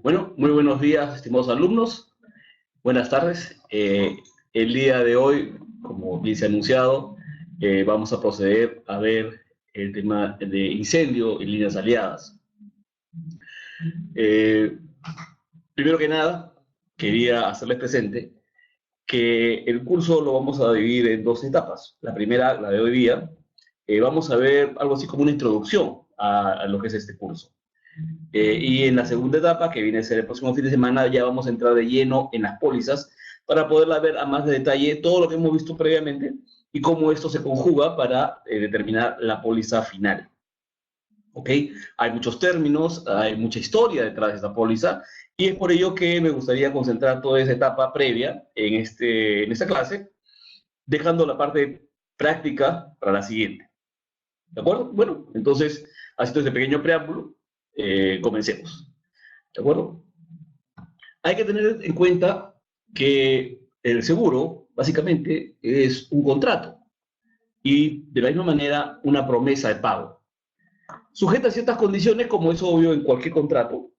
Bueno, muy buenos días, estimados alumnos. Buenas tardes. El día de hoy, como bien se ha anunciado, vamos a proceder a ver el tema de incendio en líneas aliadas. Eh, Primero que nada, quería hacerles presente que el curso lo vamos a dividir en dos etapas. La primera, la de hoy día, vamos a ver algo así como una introducción a lo que es este curso. Y en la segunda etapa, que viene a ser el próximo fin de semana, ya vamos a entrar de lleno en las pólizas para poderla ver a más de detalle todo lo que hemos visto previamente y cómo esto se conjuga para determinar la póliza final. ¿Ok? Hay muchos términos, hay mucha historia detrás de esta póliza y es por ello que me gustaría concentrar toda esa etapa previa en esta clase, dejando la parte práctica para la siguiente. ¿De acuerdo? Bueno, entonces, haciendo este pequeño preámbulo, comencemos. ¿De acuerdo? Hay que tener en cuenta que el seguro básicamente es un contrato y de la misma manera una promesa de pago. Sujeta a ciertas condiciones, como es obvio en cualquier contrato,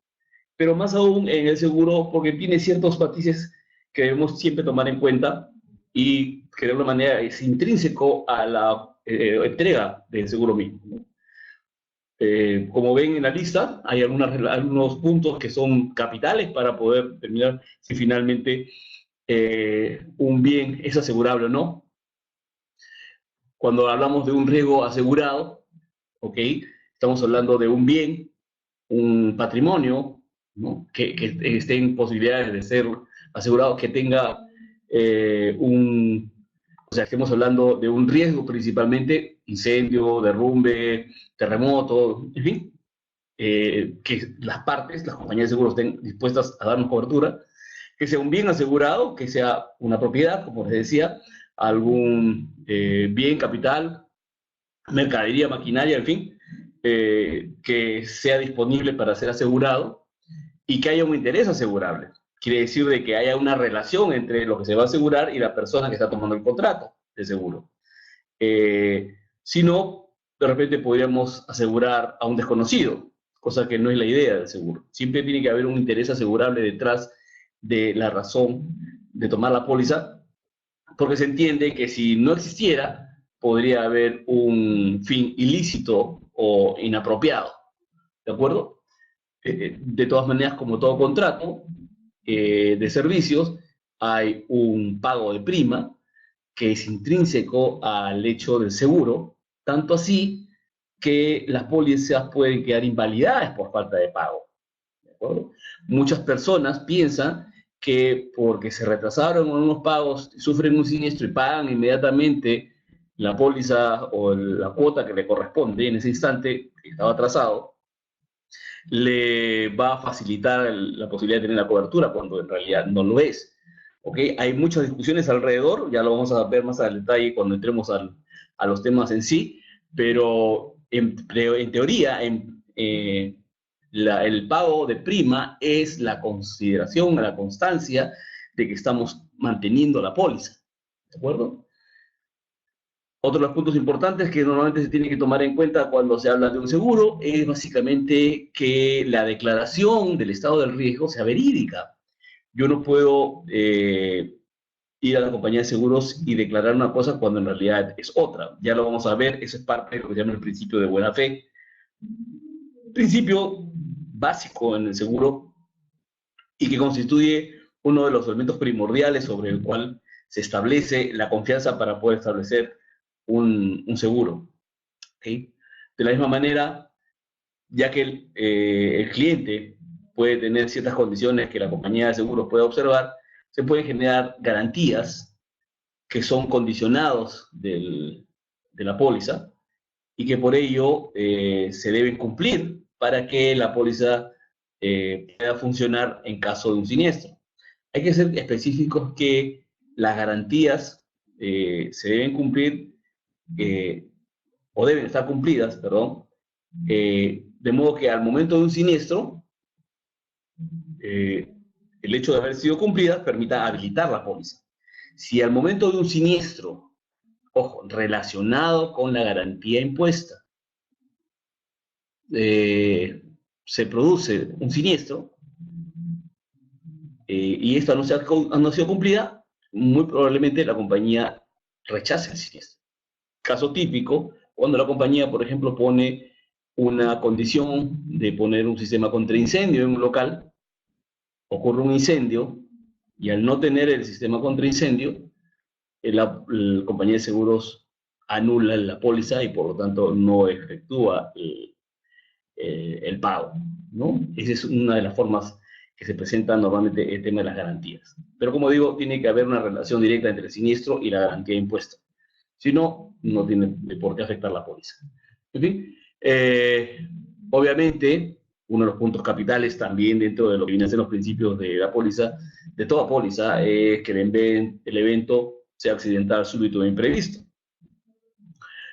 pero más aún en el seguro porque tiene ciertos matices que debemos siempre tomar en cuenta y que de alguna manera es intrínseco a la entrega del seguro mismo, ¿no? Como ven en la lista, hay algunos puntos que son capitales para poder determinar si finalmente un bien es asegurable o no. Cuando hablamos de un riesgo asegurado, ¿ok? Estamos hablando de un bien, un patrimonio, ¿no? Que esté en posibilidades de ser asegurado, que tenga o sea, estemos hablando de un riesgo principalmente, incendio, derrumbe, terremoto, en fin, que las partes, las compañías de seguros estén dispuestas a darnos cobertura, que sea un bien asegurado, que sea una propiedad, como les decía, algún bien capital, mercadería, maquinaria, en fin, que sea disponible para ser asegurado y que haya un interés asegurable. Quiere decir de que haya una relación entre lo que se va a asegurar y la persona que está tomando el contrato de seguro. Si no, de repente podríamos asegurar a un desconocido, cosa que no es la idea del seguro. Siempre tiene que haber un interés asegurable detrás de la razón de tomar la póliza, porque se entiende que si no existiera, podría haber un fin ilícito o inapropiado. ¿De acuerdo? De todas maneras, como todo contrato de servicios, hay un pago de prima que es intrínseco al hecho del seguro, tanto así que las pólizas pueden quedar invalidadas por falta de pago. ¿De acuerdo? Muchas personas piensan que porque se retrasaron unos pagos, sufren un siniestro y pagan inmediatamente la póliza o la cuota que le corresponde en ese instante que estaba atrasado, le va a facilitar la posibilidad de tener la cobertura cuando en realidad no lo es. ¿Okay? Hay muchas discusiones alrededor, ya lo vamos a ver más al detalle cuando entremos a los temas en sí, pero en teoría, el pago de prima es la consideración, la constancia de que estamos manteniendo la póliza. ¿De acuerdo? Otro de los puntos importantes que normalmente se tiene que tomar en cuenta cuando se habla de un seguro es básicamente que la declaración del estado del riesgo sea verídica. Yo no puedo ir a la compañía de seguros y declarar una cosa cuando en realidad es otra. Ya lo vamos a ver, eso es parte de lo que se llama el principio de buena fe. Principio básico en el seguro y que constituye uno de los elementos primordiales sobre el cual se establece la confianza para poder establecer un seguro. ¿Okay? De la misma manera, ya que el cliente puede tener ciertas condiciones que la compañía de seguros puede observar, se pueden generar garantías que son condicionados de la póliza y que por ello se deben cumplir para que la póliza pueda funcionar en caso de un siniestro. Hay que ser específicos que las garantías se deben cumplir eh, o deben estar cumplidas, perdón, de modo que al momento de un siniestro, eh, el hecho de haber sido cumplidas permita habilitar la póliza. Si al momento de un siniestro, ojo, relacionado con la garantía impuesta, eh, se produce un siniestro y esta no ha sido cumplida, muy probablemente la compañía rechace el siniestro. Caso típico, cuando la compañía, por ejemplo, pone una condición de poner un sistema contra incendio en un local, ocurre un incendio y al no tener el sistema contra incendio, la compañía de seguros anula la póliza y por lo tanto no efectúa el pago, ¿no? Esa es una de las formas que se presenta normalmente el tema de las garantías. Pero como digo, tiene que haber una relación directa entre el siniestro y la garantía de impuesto. Si no, no tiene por qué afectar la póliza. En fin, obviamente, uno de los puntos capitales también dentro de lo que vienen a ser los principios de la póliza, de toda póliza, es que el evento sea accidental, súbito e imprevisto.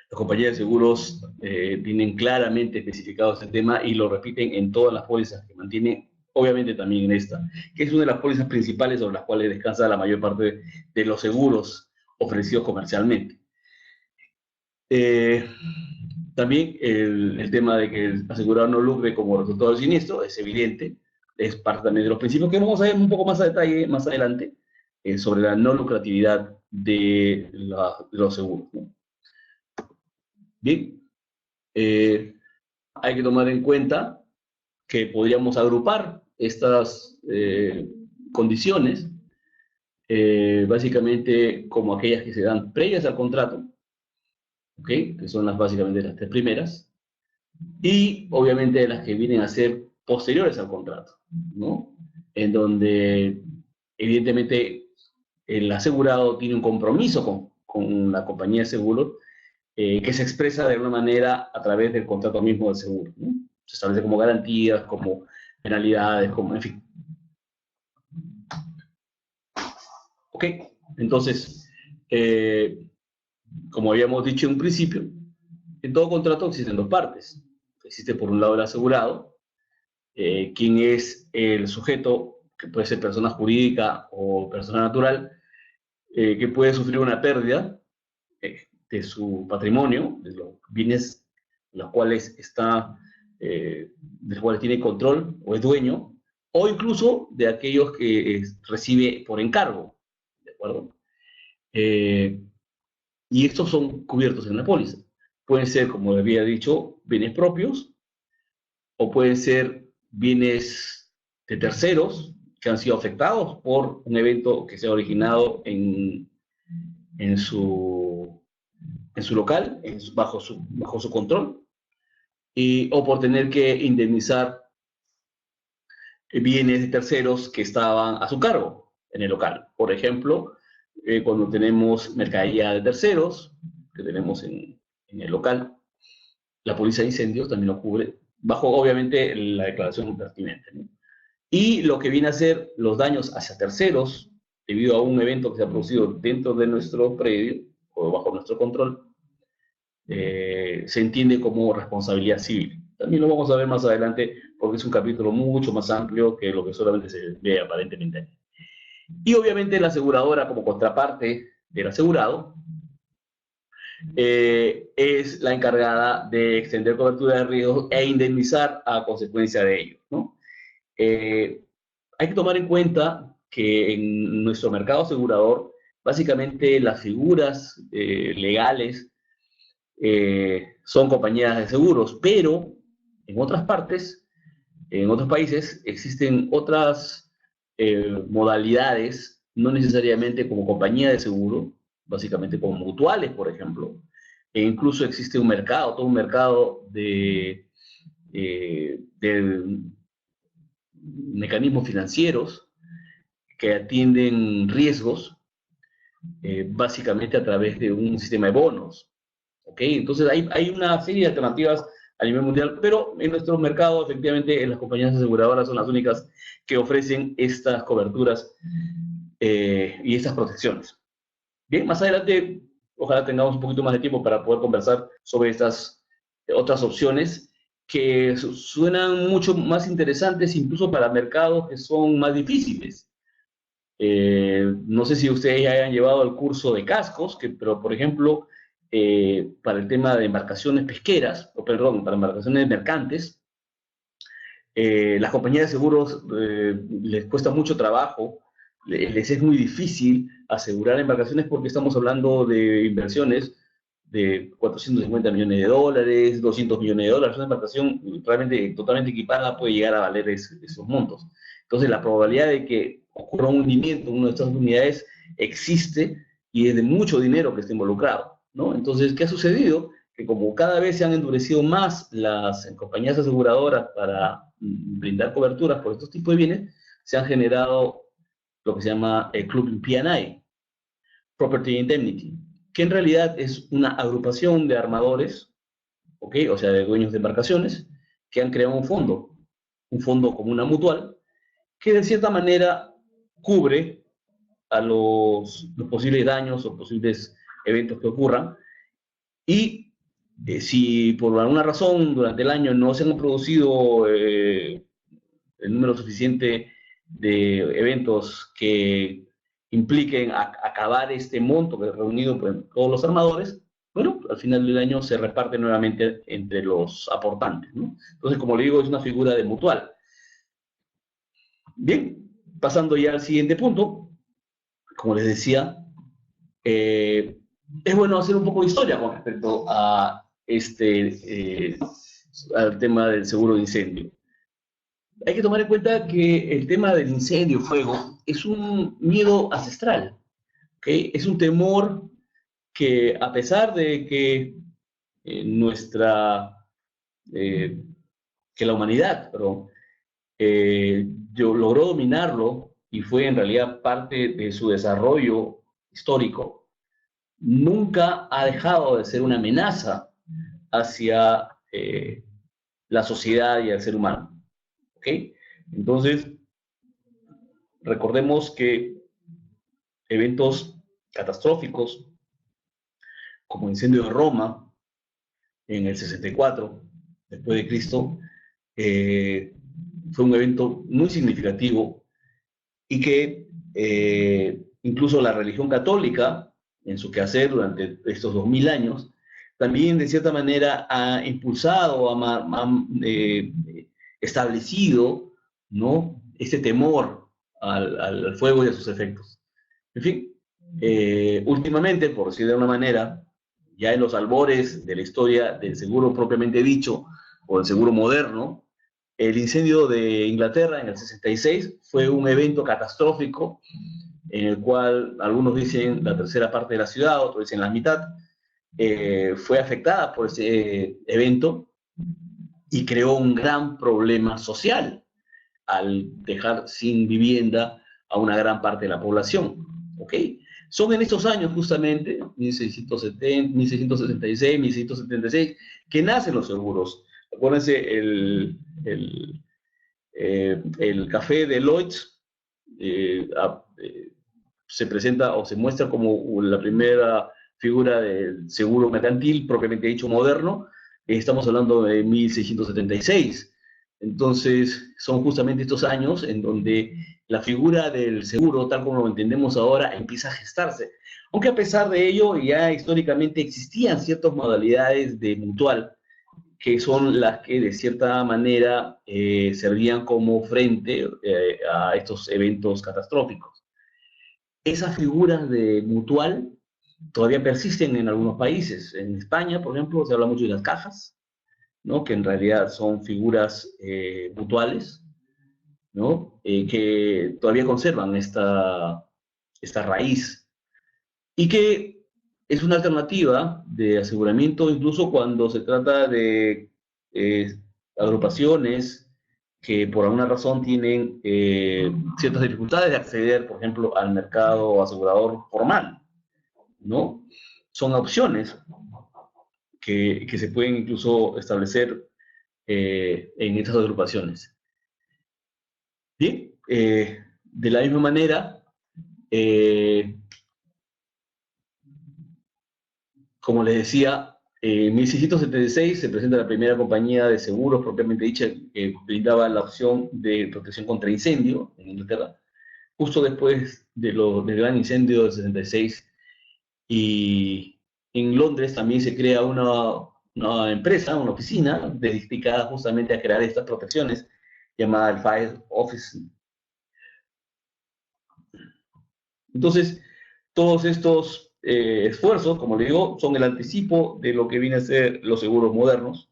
Las compañías de seguros tienen claramente especificado este tema y lo repiten en todas las pólizas que mantienen, obviamente también en esta, que es una de las pólizas principales sobre las cuales descansa la mayor parte de los seguros ofrecidos comercialmente. También el tema de que el asegurado no lucre como resultado del siniestro es evidente, es parte también de los principios que vamos a ver un poco más a detalle más adelante sobre la no lucratividad de los seguros, ¿no? Bien, hay que tomar en cuenta que podríamos agrupar estas condiciones básicamente como aquellas que se dan previas al contrato, ¿okay? Que son básicamente las tres primeras, y obviamente las que vienen a ser posteriores al contrato, ¿no? En donde evidentemente el asegurado tiene un compromiso con la compañía de seguro que se expresa de alguna manera a través del contrato mismo del seguro, ¿no? Se establece como garantías, como penalidades, como, en fin. Ok, entonces, como habíamos dicho en un principio, en todo contrato existen dos partes. Existe por un lado el asegurado, quien es el sujeto, que puede ser persona jurídica o persona natural, que puede sufrir una pérdida de su patrimonio, de los bienes los cuales de los cuales tiene control o es dueño, o incluso de aquellos que recibe por encargo, ¿de acuerdo? Y estos son cubiertos en la póliza. Pueden ser, como había dicho, bienes propios, o pueden ser bienes de terceros que han sido afectados por un evento que se ha originado en su, en su local, bajo su control, o por tener que indemnizar bienes de terceros que estaban a su cargo en el local. Por ejemplo, cuando tenemos mercadería de terceros que tenemos en el local, la póliza de incendios también lo cubre, bajo obviamente la declaración pertinente, ¿no? Y lo que viene a ser los daños hacia terceros, debido a un evento que se ha producido dentro de nuestro predio o bajo nuestro control, se entiende como responsabilidad civil. También lo vamos a ver más adelante porque es un capítulo mucho más amplio que lo que solamente se ve aparentemente. Y obviamente la aseguradora como contraparte del asegurado es la encargada de extender cobertura de riesgos e indemnizar a consecuencia de ello, ¿no? Hay que tomar en cuenta que en nuestro mercado asegurador, básicamente las figuras legales son compañías de seguros, pero en otras partes, en otros países, existen otras modalidades, no necesariamente como compañía de seguro, básicamente como mutuales, por ejemplo, e incluso existe un mercado, todo un mercado de mecanismos financieros que atienden riesgos básicamente a través de un sistema de bonos. ¿Ok? Entonces hay una serie de alternativas a nivel mundial, pero en nuestro mercado efectivamente las compañías aseguradoras son las únicas que ofrecen estas coberturas y estas protecciones. Bien, más adelante ojalá tengamos un poquito más de tiempo para poder conversar sobre estas otras opciones que suenan mucho más interesantes incluso para mercados que son más difíciles. No sé si ustedes ya hayan llevado el curso de cascos, pero por ejemplo, para el tema de embarcaciones pesqueras, o perdón, para embarcaciones mercantes, Las compañías de seguros les cuesta mucho trabajo, les es muy difícil asegurar embarcaciones porque estamos hablando de inversiones de 450 millones de dólares, 200 millones de dólares. Una embarcación realmente totalmente equipada puede llegar a valer esos montos. Entonces, la probabilidad de que ocurra un hundimiento en una de estas unidades existe y es de mucho dinero que está involucrado, ¿no? Entonces, ¿qué ha sucedido? Que como cada vez se han endurecido más las compañías aseguradoras para brindar coberturas por estos tipos de bienes, se han generado lo que se llama el Club P&I, Property Indemnity, que en realidad es una agrupación de armadores, ¿ok? O sea, de dueños de embarcaciones, que han creado un fondo como una mutual, que de cierta manera cubre a los posibles daños o posibles eventos que ocurran. Y si por alguna razón durante el año no se han producido el número suficiente de eventos que impliquen acabar este monto que es reunido por todos los armadores, bueno, al final del año se reparte nuevamente entre los aportantes, ¿no? Entonces, como le digo, es una figura de mutual. Bien, pasando ya al siguiente punto, como les decía, es bueno hacer un poco de historia con respecto a al tema del seguro de incendio. Hay que tomar en cuenta que el tema del incendio, fuego, es un miedo ancestral, ¿okay? Es un temor que a pesar de que nuestra, eh, que la humanidad, perdón, logró dominarlo y fue en realidad parte de su desarrollo histórico, nunca ha dejado de ser una amenaza hacia la sociedad y al ser humano. ¿Ok? Entonces, recordemos que eventos catastróficos, como el incendio de Roma en el 64 después de Cristo, fue un evento muy significativo y que incluso la religión católica, en su quehacer durante estos 2000 años, también de cierta manera ha impulsado, establecido, ¿no?, este temor al fuego y a sus efectos. En fin, últimamente, por decir de una manera, ya en los albores de la historia del seguro propiamente dicho, o del seguro moderno, el incendio de Inglaterra en el 66 fue un evento catastrófico en el cual algunos dicen la tercera parte de la ciudad, otros dicen la mitad, fue afectada por ese evento y creó un gran problema social al dejar sin vivienda a una gran parte de la población. ¿Ok? Son en estos años justamente, 1670, 1666, 1676, que nacen los seguros. Acuérdense, el café de Lloyds se presenta o se muestra como la primera figura del seguro mercantil, propiamente dicho moderno. Estamos hablando de 1676. Entonces, son justamente estos años en donde la figura del seguro, tal como lo entendemos ahora, empieza a gestarse. Aunque a pesar de ello, ya históricamente existían ciertas modalidades de mutual, que son las que de cierta manera servían como frente a estos eventos catastróficos. Esas figuras de mutual todavía persisten en algunos países. En España, por ejemplo, se habla mucho de las cajas, ¿no?, que en realidad son figuras mutuales, ¿no?, que todavía conservan esta raíz y que es una alternativa de aseguramiento incluso cuando se trata de eh, agrupaciones que por alguna razón tienen ciertas dificultades de acceder, por ejemplo, al mercado asegurador formal, ¿no? Son opciones que se pueden incluso establecer en estas agrupaciones. Bien, de la misma manera, como les decía, en 1676 se presenta la primera compañía de seguros propiamente dicha que brindaba la opción de protección contra incendio en Inglaterra, justo después del gran incendio del 66. Y en Londres también se crea una empresa, una oficina dedicada justamente a crear estas protecciones llamada el File Office. Entonces, todos estos esfuerzos, como le digo, son el anticipo de lo que viene a ser los seguros modernos.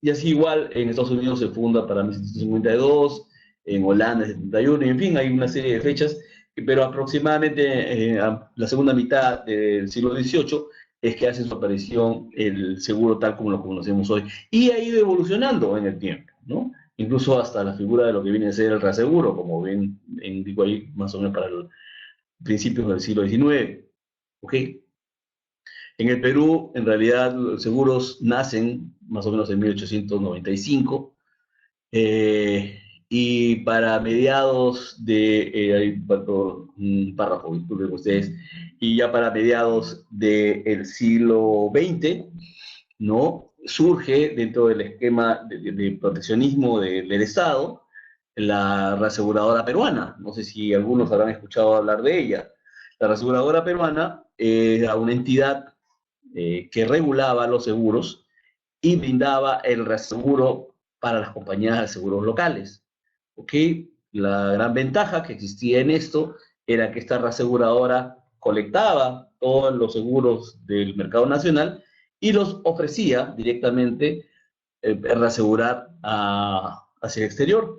Y así igual en Estados Unidos se funda para 1752, en Holanda en 71, y en fin, hay una serie de fechas, pero aproximadamente a la segunda mitad del siglo XVIII es que hace su aparición el seguro tal como lo conocemos hoy. Y ha ido evolucionando en el tiempo, ¿no? Incluso hasta la figura de lo que viene a ser el reaseguro, como ven, digo ahí, más o menos para el principios del siglo XIX. ¿Ok? En el Perú, en realidad, los seguros nacen más o menos en 1895, eh, y para mediados de, ahí faltó un párrafo, disculpen ustedes, y ya para mediados del siglo XX, ¿no? Surge dentro del esquema de proteccionismo del Estado la reaseguradora peruana. No sé si algunos habrán escuchado hablar de ella. La reaseguradora peruana era una entidad que regulaba los seguros y brindaba el reaseguro para las compañías de seguros locales. ¿Ok? La gran ventaja que existía en esto era que esta reaseguradora colectaba todos los seguros del mercado nacional y los ofrecía directamente reasegurar hacia el exterior,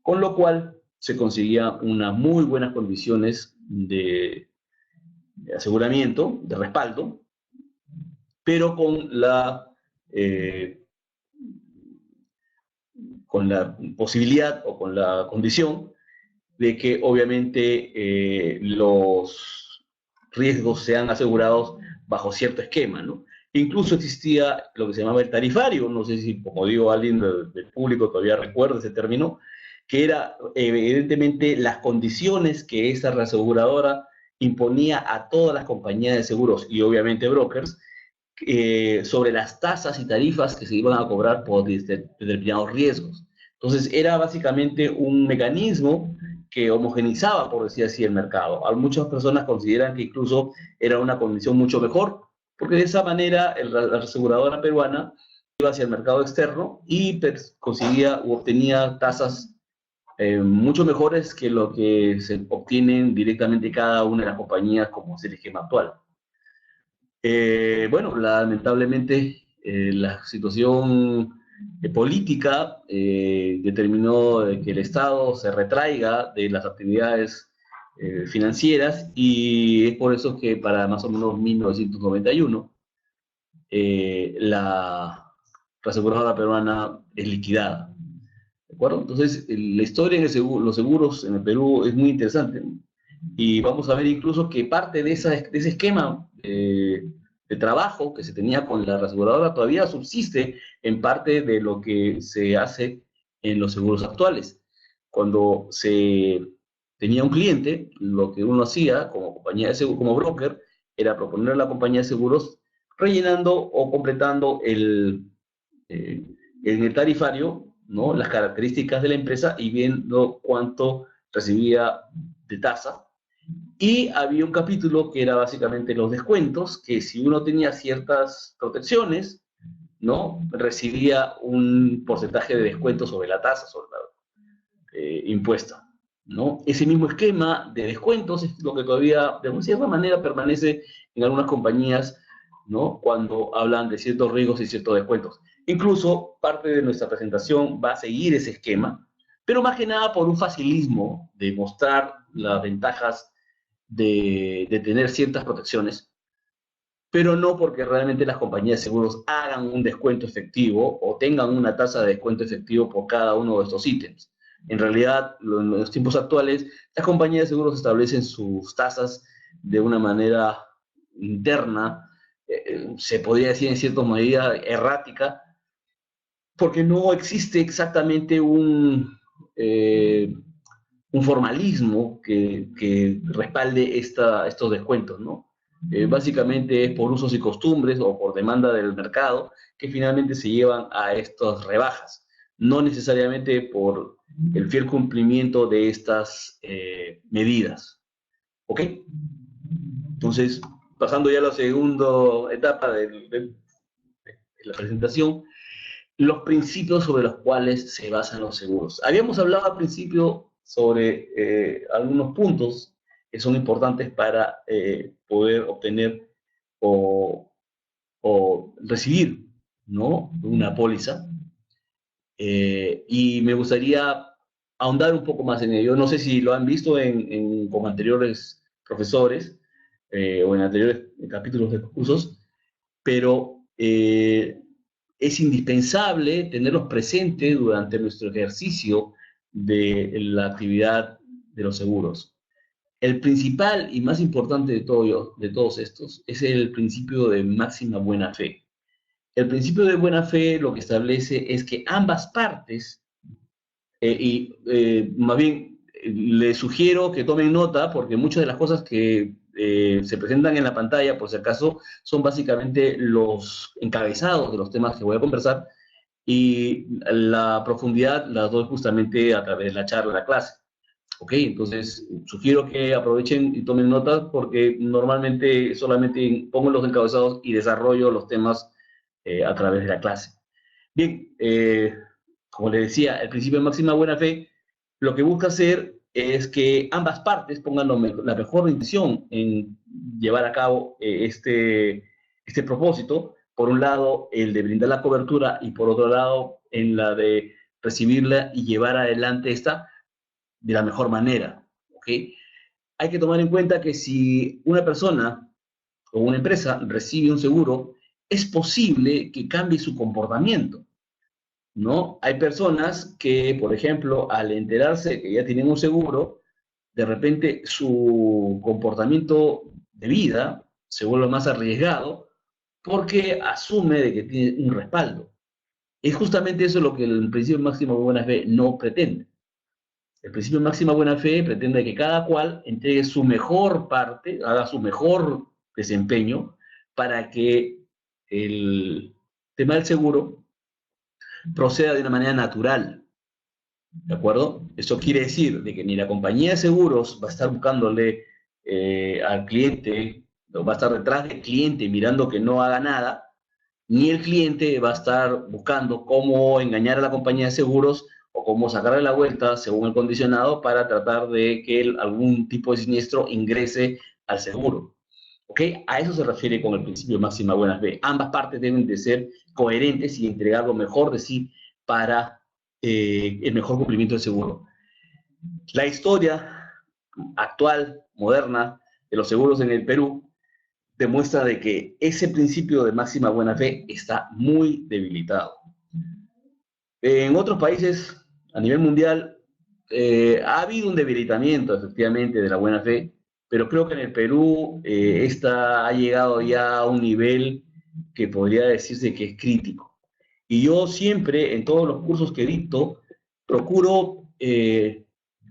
con lo cual se conseguía unas muy buenas condiciones de aseguramiento, de respaldo, pero eh, con la posibilidad o con la condición de que obviamente los riesgos sean asegurados bajo cierto esquema, ¿no? Incluso existía lo que se llamaba el tarifario, no sé si, como digo, alguien del público todavía recuerda ese término, que era evidentemente las condiciones que esa reaseguradora imponía a todas las compañías de seguros y obviamente brokers sobre las tasas y tarifas que se iban a cobrar por determinados riesgos. Entonces era básicamente un mecanismo que homogenizaba, por decir así, el mercado. Muchas personas consideran que incluso era una condición mucho mejor, porque de esa manera la aseguradora peruana iba hacia el mercado externo y conseguía u obtenía tasas mucho mejores que lo que se obtienen directamente cada una de las compañías como es el esquema actual. Bueno, lamentablemente la situación política determinó que el Estado se retraiga de las actividades financieras y es por eso que para más o menos 1991 la aseguradora peruana es liquidada. ¿De acuerdo? Entonces, la historia en los seguros en el Perú es muy interesante, ¿no? Y vamos a ver incluso que parte de ese esquema de trabajo que se tenía con la aseguradora todavía subsiste en parte de lo que se hace en los seguros actuales. Cuando se tenía un cliente, lo que uno hacía como compañía de seguro, como broker, era proponer a la compañía de seguros rellenando o completando eh, en el tarifario, ¿no? Las características de la empresa y viendo cuánto recibía de tasa. Y había un capítulo que era básicamente los descuentos, que si uno tenía ciertas protecciones, ¿no? Recibía un porcentaje de descuento sobre la tasa, sobre la impuesta, ¿no? Ese mismo esquema de descuentos es lo que todavía, de cierta manera, permanece en algunas compañías, ¿no? Cuando hablan de ciertos riesgos y ciertos descuentos. Incluso parte de nuestra presentación va a seguir ese esquema, pero más que nada por un facilismo de mostrar las ventajas de tener ciertas protecciones, pero no porque realmente las compañías de seguros hagan un descuento efectivo o tengan una tasa de descuento efectivo por cada uno de estos ítems. En realidad, en los tiempos actuales, las compañías de seguros establecen sus tasas de una manera interna, se podría decir en cierta medida errática, porque no existe exactamente un formalismo que respalde estos descuentos, ¿no? Básicamente es por usos y costumbres o por demanda del mercado que finalmente se llevan a estas rebajas, no necesariamente por el fiel cumplimiento de estas medidas. ¿Ok? Entonces, pasando ya a la segunda etapa de la presentación, los principios sobre los cuales se basan los seguros. Habíamos hablado al principio sobre algunos puntos que son importantes para poder obtener o, o recibir, ¿no?, una póliza. Y me gustaría ahondar un poco más en ello. No sé si lo han visto con anteriores profesores o en anteriores capítulos de los cursos, pero es indispensable tenerlos presentes durante nuestro ejercicio de la actividad de los seguros. El principal y más importante de todos estos es el principio de máxima buena fe. El principio de buena fe lo que establece es que ambas partes, más bien les sugiero que tomen nota porque muchas de las cosas que se presentan en la pantalla, por si acaso, son básicamente los encabezados de los temas que voy a conversar y la profundidad la doy justamente a través de la charla, de la clase. Ok, entonces sugiero que aprovechen y tomen nota porque normalmente solamente pongo los encabezados y desarrollo los temas a través de la clase. Bien, como le decía, el principio de máxima buena fe lo que busca hacer es que ambas partes pongan la mejor intención en llevar a cabo este propósito. Por un lado, el de brindar la cobertura y por otro lado, en la de recibirla y llevar adelante esta de la mejor manera. ¿Ok? Hay que tomar en cuenta que si una persona o una empresa recibe un seguro, es posible que cambie su comportamiento, ¿no? Hay personas que, por ejemplo, al enterarse que ya tienen un seguro, de repente su comportamiento de vida se vuelve más arriesgado porque asume de que tiene un respaldo. Es justamente eso lo que el principio máximo de buena fe no pretende. El principio de máxima buena fe pretende que cada cual entregue su mejor parte, haga su mejor desempeño para que el tema del seguro proceda de una manera natural. ¿De acuerdo? Eso quiere decir de que ni la compañía de seguros va a estar buscándole al cliente, o va a estar detrás del cliente mirando que no haga nada, ni el cliente va a estar buscando cómo engañar a la compañía de seguros o cómo sacarle la vuelta según el condicionado para tratar de que algún tipo de siniestro ingrese al seguro. ¿Ok? A eso se refiere con el principio de máxima buena fe. Ambas partes deben de ser coherentes y entregar lo mejor de sí para el mejor cumplimiento del seguro. La historia actual, moderna, de los seguros en el Perú demuestra de que ese principio de máxima buena fe está muy debilitado. En otros países, a nivel mundial, ha habido un debilitamiento, efectivamente, de la buena fe, pero creo que en el Perú esta ha llegado ya a un nivel que podría decirse que es crítico. Y yo siempre, en todos los cursos que dicto, procuro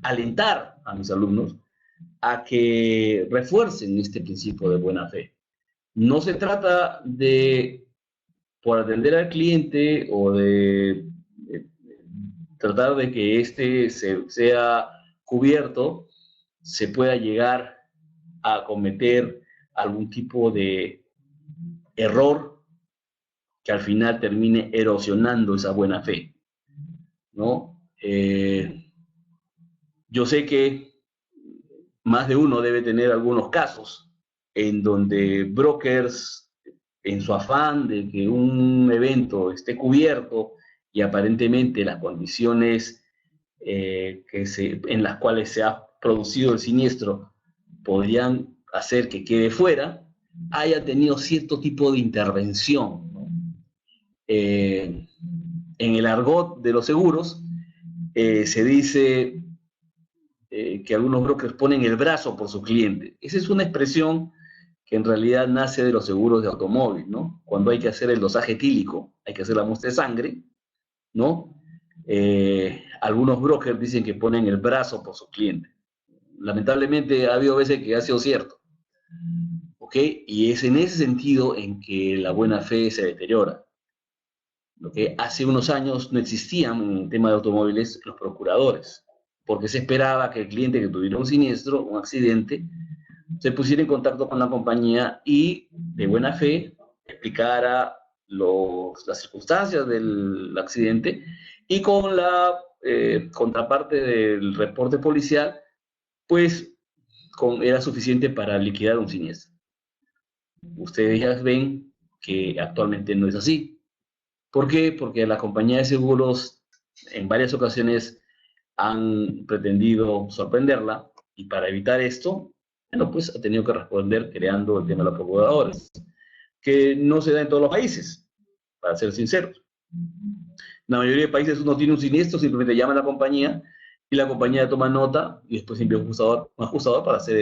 alentar a mis alumnos a que refuercen este principio de buena fe. No se trata de, por atender al cliente o de tratar de que éste sea cubierto, se pueda llegar a cometer algún tipo de error que al final termine erosionando esa buena fe, ¿no? Yo sé que más de uno debe tener algunos casos en donde brokers, en su afán de que un evento esté cubierto y aparentemente las condiciones en las cuales se ha producido el siniestro podrían hacer que quede fuera, haya tenido cierto tipo de intervención, ¿no? En el argot de los seguros se dice que algunos brokers ponen el brazo por su cliente. Esa es una expresión que en realidad nace de los seguros de automóvil, ¿no? Cuando hay que hacer el dosaje etílico, hay que hacer la muestra de sangre, ¿no? Algunos brokers dicen que ponen el brazo por su cliente. Lamentablemente ha habido veces que ha sido cierto, ¿ok? Y es en ese sentido en que la buena fe se deteriora. ¿Ok? Hace unos años no existían en el tema de automóviles los procuradores, porque se esperaba que el cliente que tuviera un siniestro, un accidente, se pusiera en contacto con la compañía y de buena fe explicara las circunstancias del accidente y con la contraparte del reporte policial, pues era suficiente para liquidar un siniestro. Ustedes ya ven que actualmente no es así. ¿Por qué? Porque la compañía de seguros en varias ocasiones han pretendido sorprenderla y para evitar esto, bueno, pues ha tenido que responder creando el tema de los procuradores, que no se da en todos los países, para ser sinceros. En la mayoría de países uno tiene un siniestro, simplemente llama a la compañía y la compañía toma nota y después envía un ajustador para hacer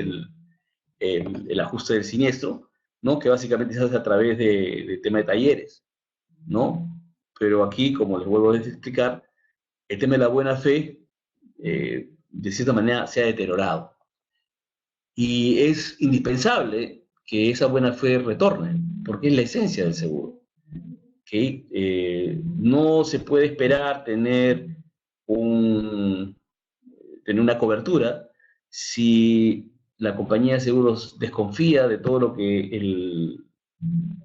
el ajuste del siniestro, ¿no? Que básicamente se hace a través de tema de talleres, ¿no? Pero aquí, como les vuelvo a explicar, el tema de la buena fe, de cierta manera, se ha deteriorado. Y es indispensable que esa buena fe retorne, porque es la esencia del seguro. ¿Okay? No se puede esperar tener una cobertura si la compañía de seguros desconfía de todo lo que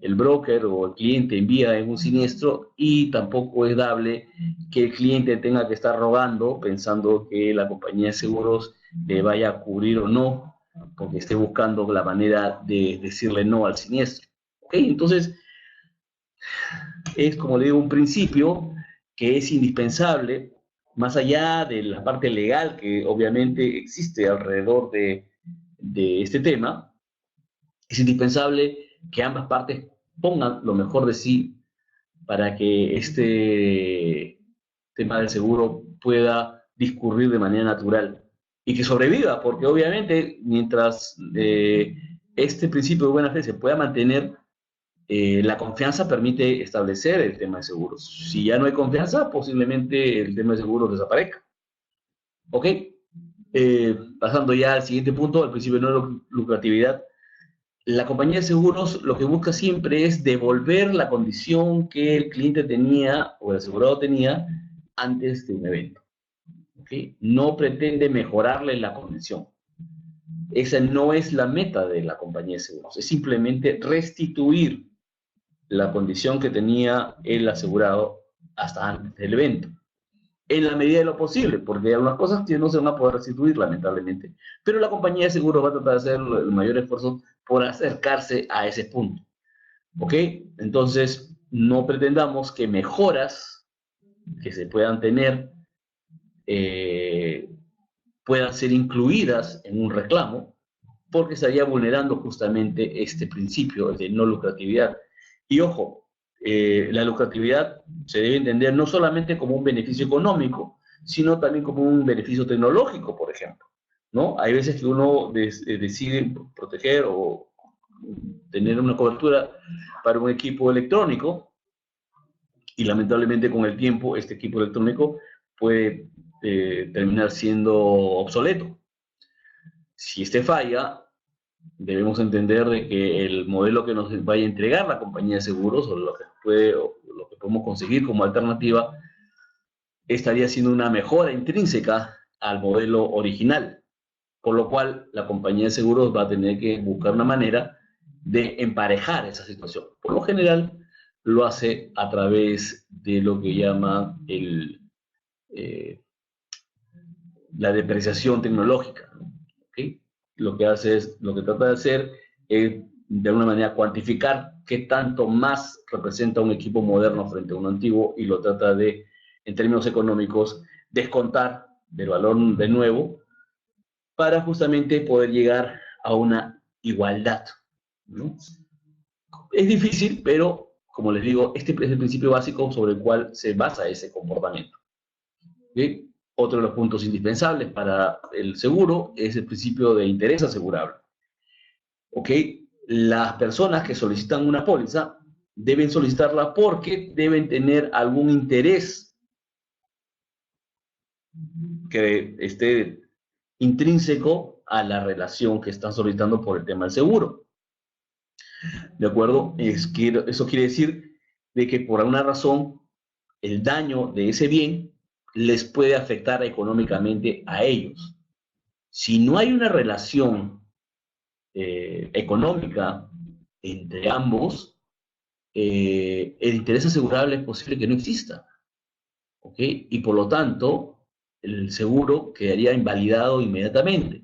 el broker o el cliente envía en un siniestro, y tampoco es dable que el cliente tenga que estar rogando pensando que la compañía de seguros le vaya a cubrir o no, porque esté buscando la manera de decirle no al siniestro. ¿Okay? Entonces, es, como le digo, un principio que es indispensable, más allá de la parte legal que obviamente existe alrededor de este tema. Es indispensable que ambas partes pongan lo mejor de sí para que este tema del seguro pueda discurrir de manera natural y que sobreviva, porque obviamente mientras este principio de buena fe se pueda mantener, la confianza permite establecer el tema de seguros. Si ya no hay confianza, posiblemente el tema de seguros desaparezca. ¿Ok? Pasando ya al siguiente punto, al principio de no lucratividad. La compañía de seguros lo que busca siempre es devolver la condición que el cliente tenía o el asegurado tenía antes de un evento. ¿Okay? No pretende mejorarle la condición. Esa no es la meta de la compañía de seguros. Es simplemente restituir la condición que tenía el asegurado hasta antes del evento, en la medida de lo posible, porque hay algunas cosas que no se van a poder restituir, lamentablemente, pero la compañía de seguros va a tratar de hacer el mayor esfuerzo por acercarse a ese punto, ¿ok? Entonces, no pretendamos que mejoras que se puedan tener puedan ser incluidas en un reclamo, porque estaría vulnerando justamente este principio de no lucratividad. Y ojo, la lucratividad se debe entender no solamente como un beneficio económico, sino también como un beneficio tecnológico, por ejemplo, ¿no? Hay veces que uno decide proteger o tener una cobertura para un equipo electrónico y lamentablemente con el tiempo este equipo electrónico puede terminar siendo obsoleto. Si este falla, debemos entender de que el modelo que nos vaya a entregar la compañía de seguros o lo que podemos conseguir como alternativa estaría siendo una mejora intrínseca al modelo original, por lo cual la compañía de seguros va a tener que buscar una manera de emparejar esa situación. Por lo general lo hace a través de lo que llama la depreciación tecnológica, ¿okay? Lo que trata de hacer es de alguna manera cuantificar qué tanto más representa un equipo moderno frente a uno antiguo y lo trata de, en términos económicos, descontar del valor de nuevo para justamente poder llegar a una igualdad, ¿no? Es difícil, pero como les digo, este es el principio básico sobre el cual se basa ese comportamiento. ¿Sí? Otro de los puntos indispensables para el seguro es el principio de interés asegurable. ¿Ok? Las personas que solicitan una póliza deben solicitarla porque deben tener algún interés que esté intrínseco a la relación que están solicitando por el tema del seguro. ¿De acuerdo? Eso quiere decir de que por alguna razón el daño de ese bien les puede afectar económicamente a ellos. Si no hay una relación económica entre ambos, el interés asegurable es posible que no exista, ¿ok? Y por lo tanto, el seguro quedaría invalidado inmediatamente.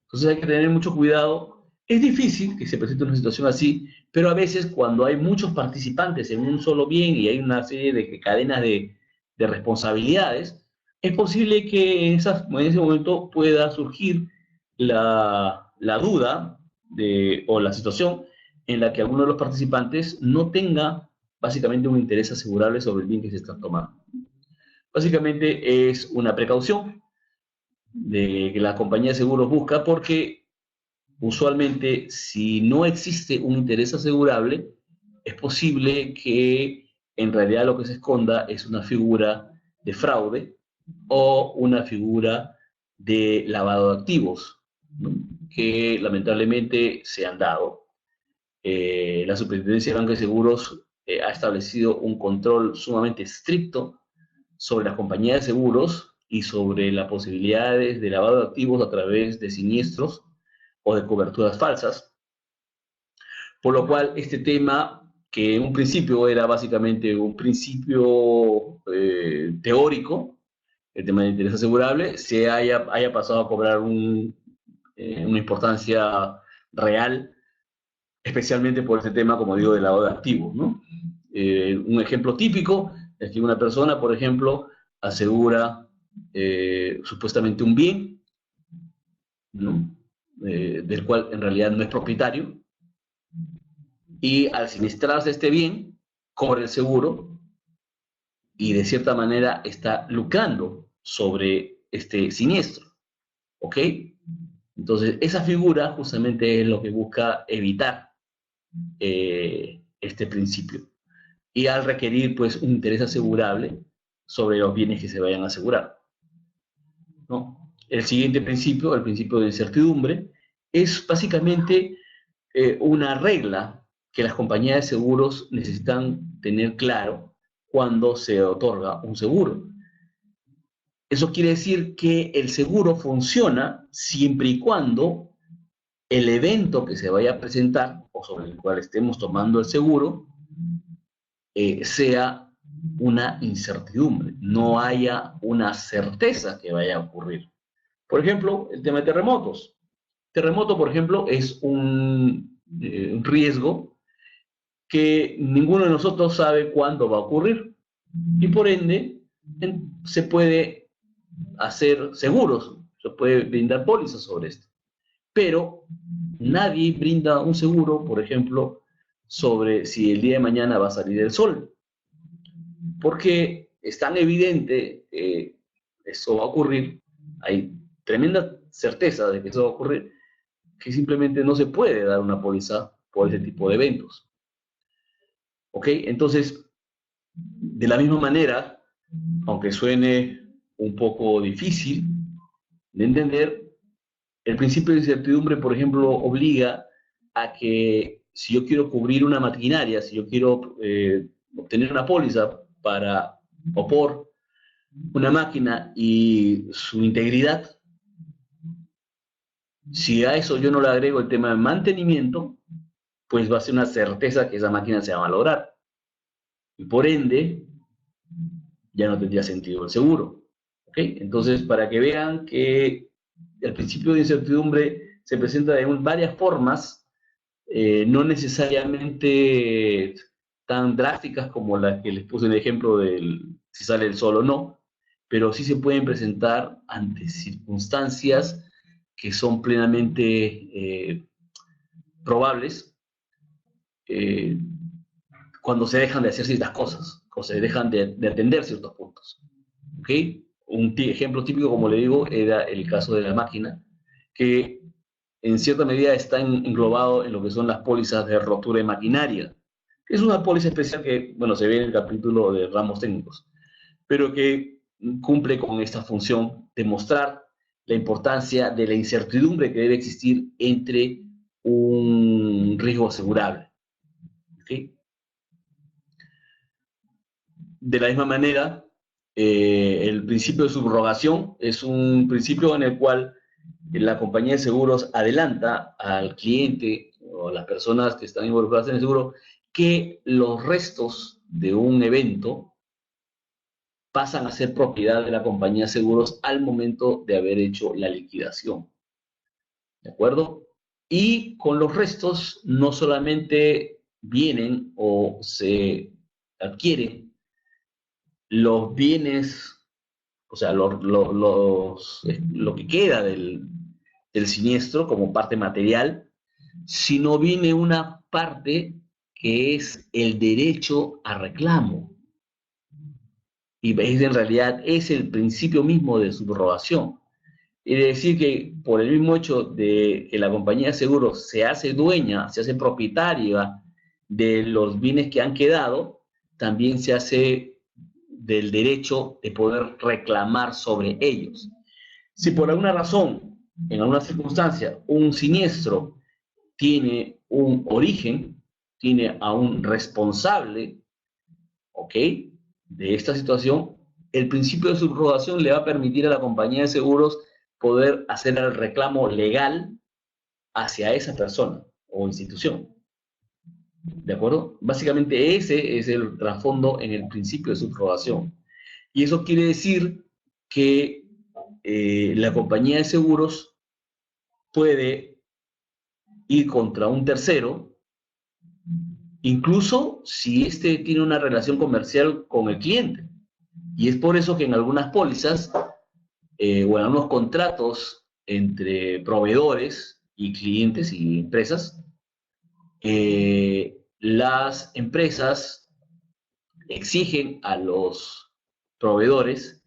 Entonces hay que tener mucho cuidado. Es difícil que se presente una situación así, pero a veces cuando hay muchos participantes en un solo bien y hay una serie de cadenas de responsabilidades, es posible que en ese momento pueda surgir la duda o la situación en la que alguno de los participantes no tenga básicamente un interés asegurable sobre el bien que se está tomando. Básicamente es una precaución de que la compañía de seguros busca porque usualmente si no existe un interés asegurable, es posible que en realidad lo que se esconda es una figura de fraude o una figura de lavado de activos, ¿no? Que lamentablemente se han dado. La Superintendencia de Banca y Seguros ha establecido un control sumamente estricto sobre las compañías de seguros y sobre las posibilidades de lavado de activos a través de siniestros o de coberturas falsas, por lo cual este tema, que en un principio era básicamente un principio teórico, el tema de interés asegurable, se haya pasado a cobrar una importancia real, especialmente por este tema, como digo, del lavado de activos, ¿no? Un ejemplo típico es que una persona, por ejemplo, asegura supuestamente un bien, ¿no? Del cual en realidad no es propietario, y al siniestrarse este bien, cobra el seguro y de cierta manera está lucrando sobre este siniestro, ¿ok? Entonces, esa figura justamente es lo que busca evitar este principio. Y al requerir, pues, un interés asegurable sobre los bienes que se vayan a asegurar, ¿no? El siguiente principio, el principio de incertidumbre, es básicamente una regla que las compañías de seguros necesitan tener claro cuando se otorga un seguro. Eso quiere decir que el seguro funciona siempre y cuando el evento que se vaya a presentar o sobre el cual estemos tomando el seguro sea una incertidumbre, no haya una certeza que vaya a ocurrir. Por ejemplo, el tema de terremotos. Terremoto, por ejemplo, es un riesgo que ninguno de nosotros sabe cuándo va a ocurrir. Y por ende, se puede hacer seguros, se puede brindar pólizas sobre esto. Pero nadie brinda un seguro, por ejemplo, sobre si el día de mañana va a salir el sol. Porque es tan evidente que eso va a ocurrir, hay tremenda certeza de que eso va a ocurrir, que simplemente no se puede dar una póliza por ese tipo de eventos. ¿Ok? Entonces, de la misma manera, aunque suene un poco difícil de entender, el principio de incertidumbre, por ejemplo, obliga a que si yo quiero cubrir una maquinaria, si yo quiero obtener una póliza para o por una máquina y su integridad, si a eso yo no le agrego el tema de mantenimiento, pues va a ser una certeza que esa máquina se va a malograr. Y por ende, ya no tendría sentido el seguro. ¿Ok? Entonces, para que vean que el principio de incertidumbre se presenta de varias formas, no necesariamente tan drásticas como las que les puse en el ejemplo del si sale el sol o no, pero sí se pueden presentar ante circunstancias que son plenamente probables eh, cuando se dejan de hacer ciertas cosas o se dejan de atender ciertos puntos. ¿Ok? Un ejemplo típico, como le digo, era el caso de la máquina, que en cierta medida está englobado en lo que son las pólizas de rotura de maquinaria, que es una póliza especial que, bueno, se ve en el capítulo de ramos técnicos, pero que cumple con esta función de mostrar la importancia de la incertidumbre que debe existir entre un riesgo asegurable. ¿Okay? De la misma manera, el principio de subrogación es un principio en el cual la compañía de seguros adelanta al cliente o a las personas que están involucradas en el seguro que los restos de un evento pasan a ser propiedad de la compañía de seguros al momento de haber hecho la liquidación. ¿De acuerdo? Y con los restos no solamente vienen o se adquieren los bienes, o sea, lo que queda del siniestro como parte material, sino viene una parte que es el derecho a reclamo. Y en realidad es el principio mismo de subrogación. Es decir, que por el mismo hecho de que la compañía de seguros se hace dueña, se hace propietaria de los bienes que han quedado, también se hace del derecho de poder reclamar sobre ellos. Si por alguna razón, en alguna circunstancia, un siniestro tiene un origen, tiene a un responsable, ¿ok?, de esta situación, el principio de subrogación le va a permitir a la compañía de seguros poder hacer el reclamo legal hacia esa persona o institución. ¿De acuerdo? Básicamente ese es el trasfondo en el principio de subrogación. Y eso quiere decir que la compañía de seguros puede ir contra un tercero, incluso si éste tiene una relación comercial con el cliente. Y es por eso que en algunas pólizas o en algunos contratos entre proveedores y clientes y empresas, las empresas exigen a los proveedores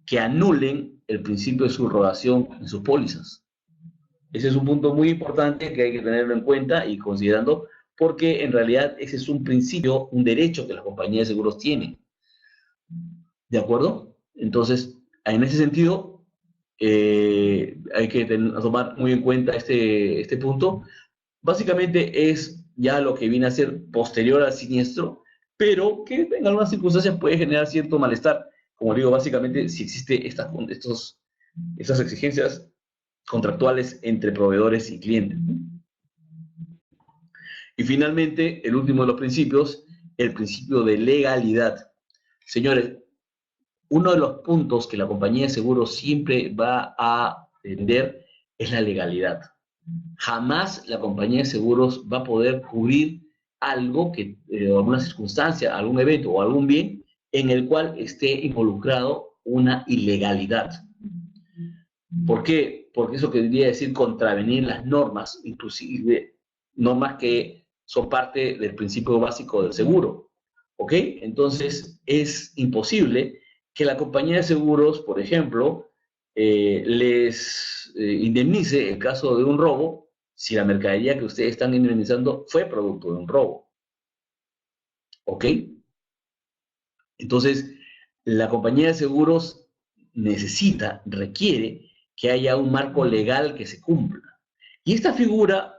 que anulen el principio de subrogación en sus pólizas. Ese es un punto muy importante que hay que tenerlo en cuenta y considerando, porque en realidad ese es un principio, un derecho que las compañías de seguros tienen. ¿De acuerdo? Entonces, en ese sentido, hay que tomar muy en cuenta este punto. Básicamente es ya lo que viene a ser posterior al siniestro, pero que en algunas circunstancias puede generar cierto malestar. Como digo, básicamente si existe estas exigencias contractuales entre proveedores y clientes. Y finalmente, el último de los principios, el principio de legalidad. Señores, uno de los puntos que la compañía de seguros siempre va a atender es la legalidad. Jamás la compañía de seguros va a poder cubrir algo que, alguna circunstancia, algún evento o algún bien en el cual esté involucrado una ilegalidad. ¿Por qué? Porque eso querría decir contravenir las normas, inclusive normas que son parte del principio básico del seguro. ¿Ok? Entonces es imposible que la compañía de seguros, por ejemplo, les indemnice en caso de un robo si la mercadería que ustedes están indemnizando fue producto de un robo. ¿Ok? Entonces, la compañía de seguros necesita, requiere que haya un marco legal que se cumpla. Y esta figura,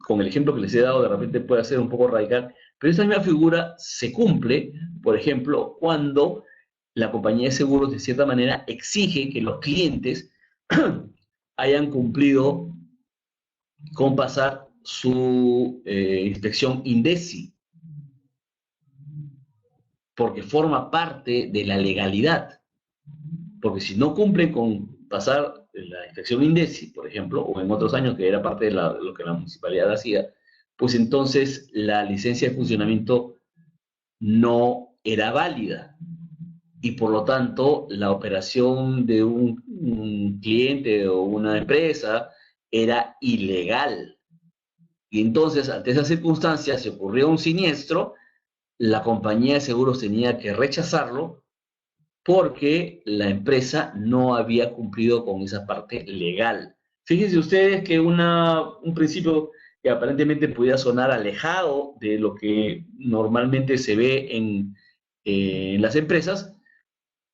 con el ejemplo que les he dado, de repente puede ser un poco radical, pero esta misma figura se cumple, por ejemplo, cuando la compañía de seguros, de cierta manera, exige que los clientes hayan cumplido con pasar su inspección INDECI, porque forma parte de la legalidad. Porque si no cumplen con pasar la inspección INDECI, por ejemplo, o en otros años que era parte de lo que la municipalidad hacía, pues entonces la licencia de funcionamiento no era válida. Y por lo tanto, la operación de un cliente o una empresa era ilegal. Y entonces, ante esas circunstancias, si ocurrió un siniestro, la compañía de seguros tenía que rechazarlo porque la empresa no había cumplido con esa parte legal. Fíjense ustedes que un principio que aparentemente pudiera sonar alejado de lo que normalmente se ve en las empresas,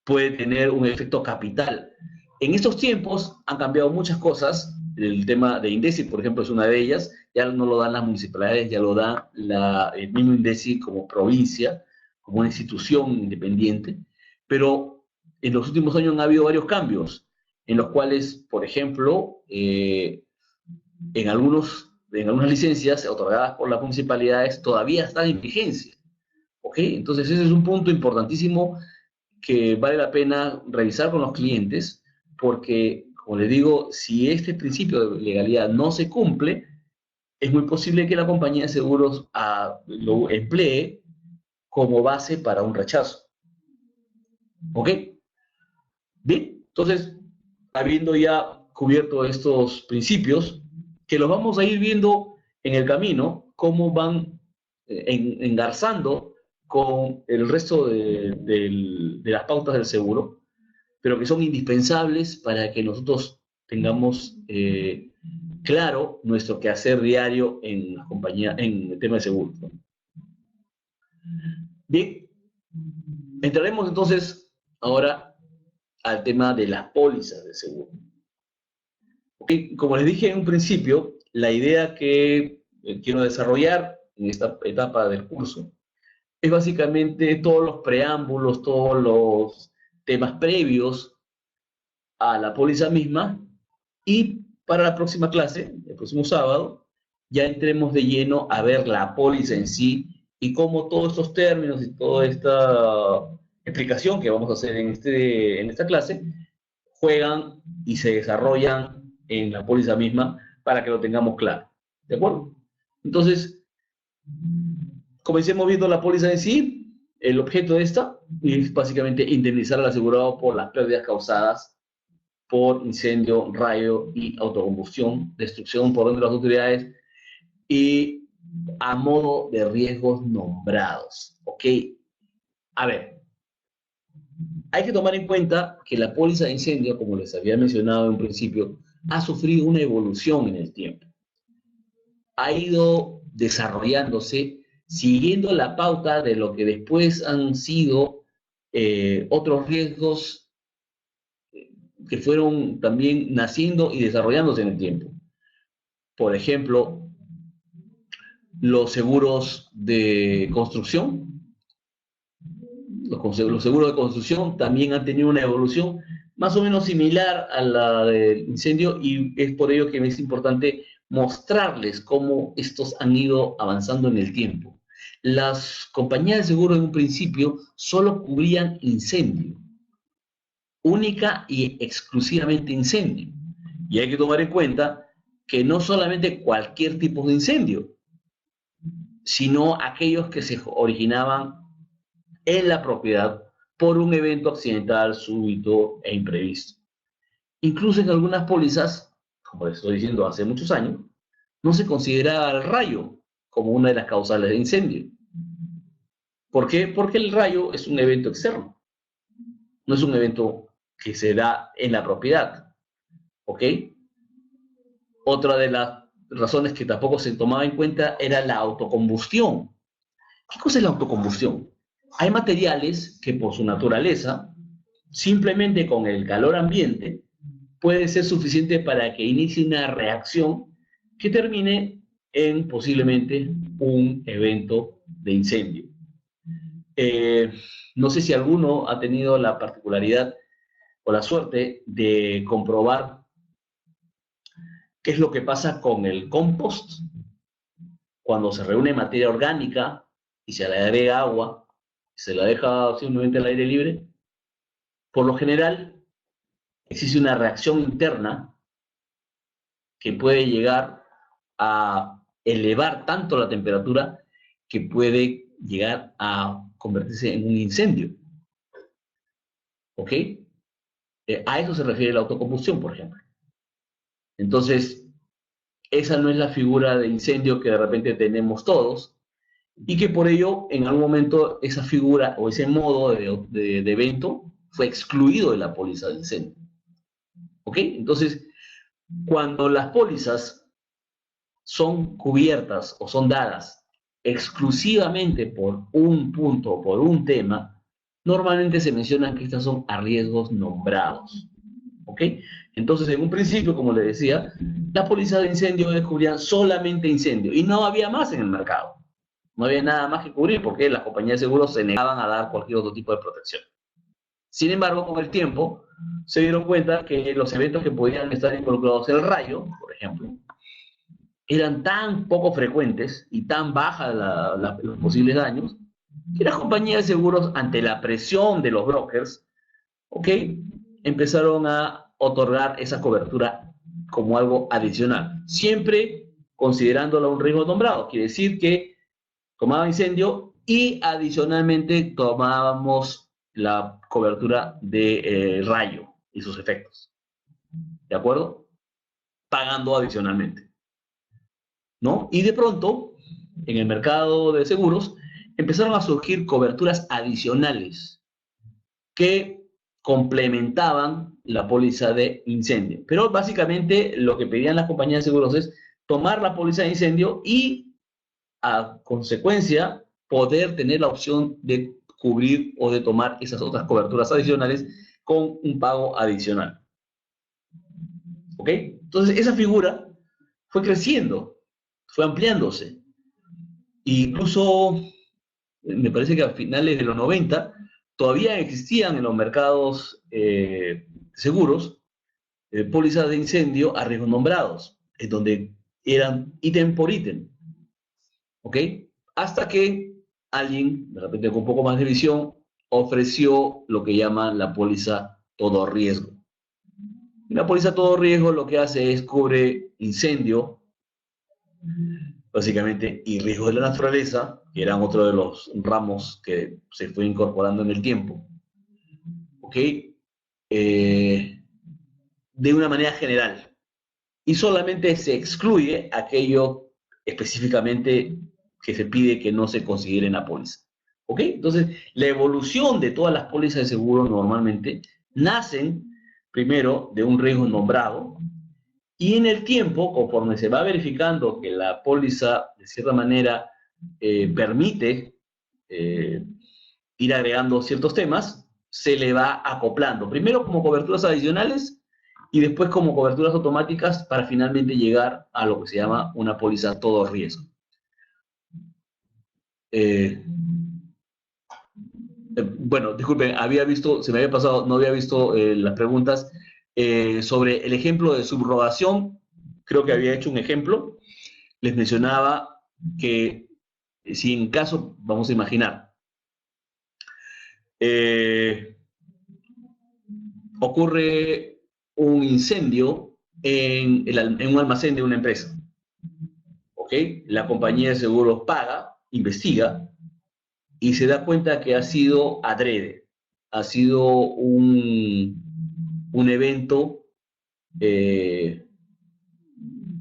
puede tener un efecto capital. En estos tiempos han cambiado muchas cosas. El tema de INDECI, por ejemplo, es una de ellas. Ya no lo dan las municipalidades, ya lo da el mismo INDECI como provincia, como una institución independiente. Pero en los últimos años han habido varios cambios, en los cuales, por ejemplo, en algunos en algunas licencias otorgadas por las municipalidades todavía están en vigencia. ¿Ok? Entonces ese es un punto importantísimo que vale la pena revisar con los clientes, porque, como les digo, si este principio de legalidad no se cumple, es muy posible que la compañía de seguros lo emplee como base para un rechazo. ¿Ok? Bien, entonces, habiendo ya cubierto estos principios, que los vamos a ir viendo en el camino, cómo van engarzando con el resto de las pautas del seguro, pero que son indispensables para que nosotros tengamos claro nuestro quehacer diario en la compañía, en el tema de seguros, ¿no? Bien, entraremos entonces ahora al tema de las pólizas de seguro. Okay, como les dije en un principio, la idea que quiero desarrollar en esta etapa del curso es básicamente todos los preámbulos, todos los temas previos a la póliza misma, y para la próxima clase, el próximo sábado, ya entremos de lleno a ver la póliza en sí y cómo todos estos términos y toda esta explicación que vamos a hacer en esta clase juegan y se desarrollan en la póliza misma para que lo tengamos claro. ¿De acuerdo? Entonces, comencemos viendo la póliza en sí. El objeto de esta es básicamente indemnizar al asegurado por las pérdidas causadas por incendio, rayo y autocombustión, destrucción por orden de las autoridades y a modo de riesgos nombrados. ¿Ok? A ver, hay que tomar en cuenta que la póliza de incendio, como les había mencionado en un principio, ha sufrido una evolución en el tiempo. Ha ido desarrollándose siguiendo la pauta de lo que después han sido otros riesgos que fueron también naciendo y desarrollándose en el tiempo. Por ejemplo, los seguros de construcción. Los seguros de construcción también han tenido una evolución más o menos similar a la del incendio, y es por ello que es importante mostrarles cómo estos han ido avanzando en el tiempo. Las compañías de seguro en un principio solo cubrían incendio, única y exclusivamente incendio. Y hay que tomar en cuenta que no solamente cualquier tipo de incendio, sino aquellos que se originaban en la propiedad por un evento accidental, súbito e imprevisto. Incluso en algunas pólizas, como les estoy diciendo hace muchos años, no se consideraba el rayo como una de las causales de incendio. ¿Por qué? Porque el rayo es un evento externo, no es un evento que se da en la propiedad. ¿Ok? Otra de las razones que tampoco se tomaba en cuenta era la autocombustión. ¿Qué cosa es la autocombustión? Hay materiales que por su naturaleza, simplemente con el calor ambiente, puede ser suficiente para que inicie una reacción que termine en posiblemente un evento de incendio. No sé si alguno ha tenido la particularidad o la suerte de comprobar qué es lo que pasa con el compost cuando se reúne materia orgánica y se le agrega agua, se la deja simplemente al aire libre. Por lo general, existe una reacción interna que puede llegar a elevar tanto la temperatura que puede llegar a convertirse en un incendio. ¿Ok? A eso se refiere la autocombustión, por ejemplo. Entonces, esa no es la figura de incendio que de repente tenemos todos, y que por ello, en algún momento, esa figura o ese modo de evento fue excluido de la póliza de incendio. ¿Ok? Entonces, cuando las pólizas son cubiertas o son dadas exclusivamente por un punto o por un tema, normalmente se mencionan que estas son a riesgos nombrados. ¿Ok? Entonces, en un principio, como les decía, la póliza de incendio descubría solamente incendio y no había más en el mercado. No había nada más que cubrir porque las compañías de seguros se negaban a dar cualquier otro tipo de protección. Sin embargo, con el tiempo, se dieron cuenta que los eventos que podían estar involucrados en el rayo, por ejemplo, eran tan poco frecuentes y tan bajas los posibles daños, que las compañías de seguros, ante la presión de los brokers, ¿ok?, empezaron a otorgar esa cobertura como algo adicional, siempre considerándolo un riesgo nombrado. Quiere decir que tomaba incendio y adicionalmente tomábamos la cobertura de rayo y sus efectos. ¿De acuerdo? Pagando adicionalmente, ¿no? Y de pronto, en el mercado de seguros, empezaron a surgir coberturas adicionales que complementaban la póliza de incendio. Pero básicamente lo que pedían las compañías de seguros es tomar la póliza de incendio y, a consecuencia, poder tener la opción de cubrir o de tomar esas otras coberturas adicionales con un pago adicional. ¿Ok? Entonces, esa figura fue creciendo, fue ampliándose. E incluso, me parece que a finales de los 90, todavía existían en los mercados seguros pólizas de incendio a riesgos nombrados, en donde eran ítem por ítem. ¿Ok? Hasta que alguien, de repente con un poco más de visión, ofreció lo que llaman la póliza todo riesgo. Y la póliza todo riesgo lo que hace es cubre incendio, básicamente, y riesgos de la naturaleza, que eran otro de los ramos que se fue incorporando en el tiempo. ¿Ok? De una manera general. Y solamente se excluye aquello específicamente que se pide que no se considere en la póliza. ¿Ok? Entonces, la evolución de todas las pólizas de seguro normalmente nacen primero de un riesgo nombrado y en el tiempo, conforme se va verificando que la póliza de cierta manera permite ir agregando ciertos temas, se le va acoplando. Primero como coberturas adicionales y después como coberturas automáticas para finalmente llegar a lo que se llama una póliza todo riesgo. Bueno, disculpen, había visto, se me había pasado, no había visto las preguntas sobre el ejemplo de subrogación. Creo que había hecho un ejemplo. Les mencionaba que si en caso, vamos a imaginar, ocurre un incendio en un almacén de una empresa. ¿Ok? La compañía de seguros paga, investiga y se da cuenta que ha sido adrede, ha sido un evento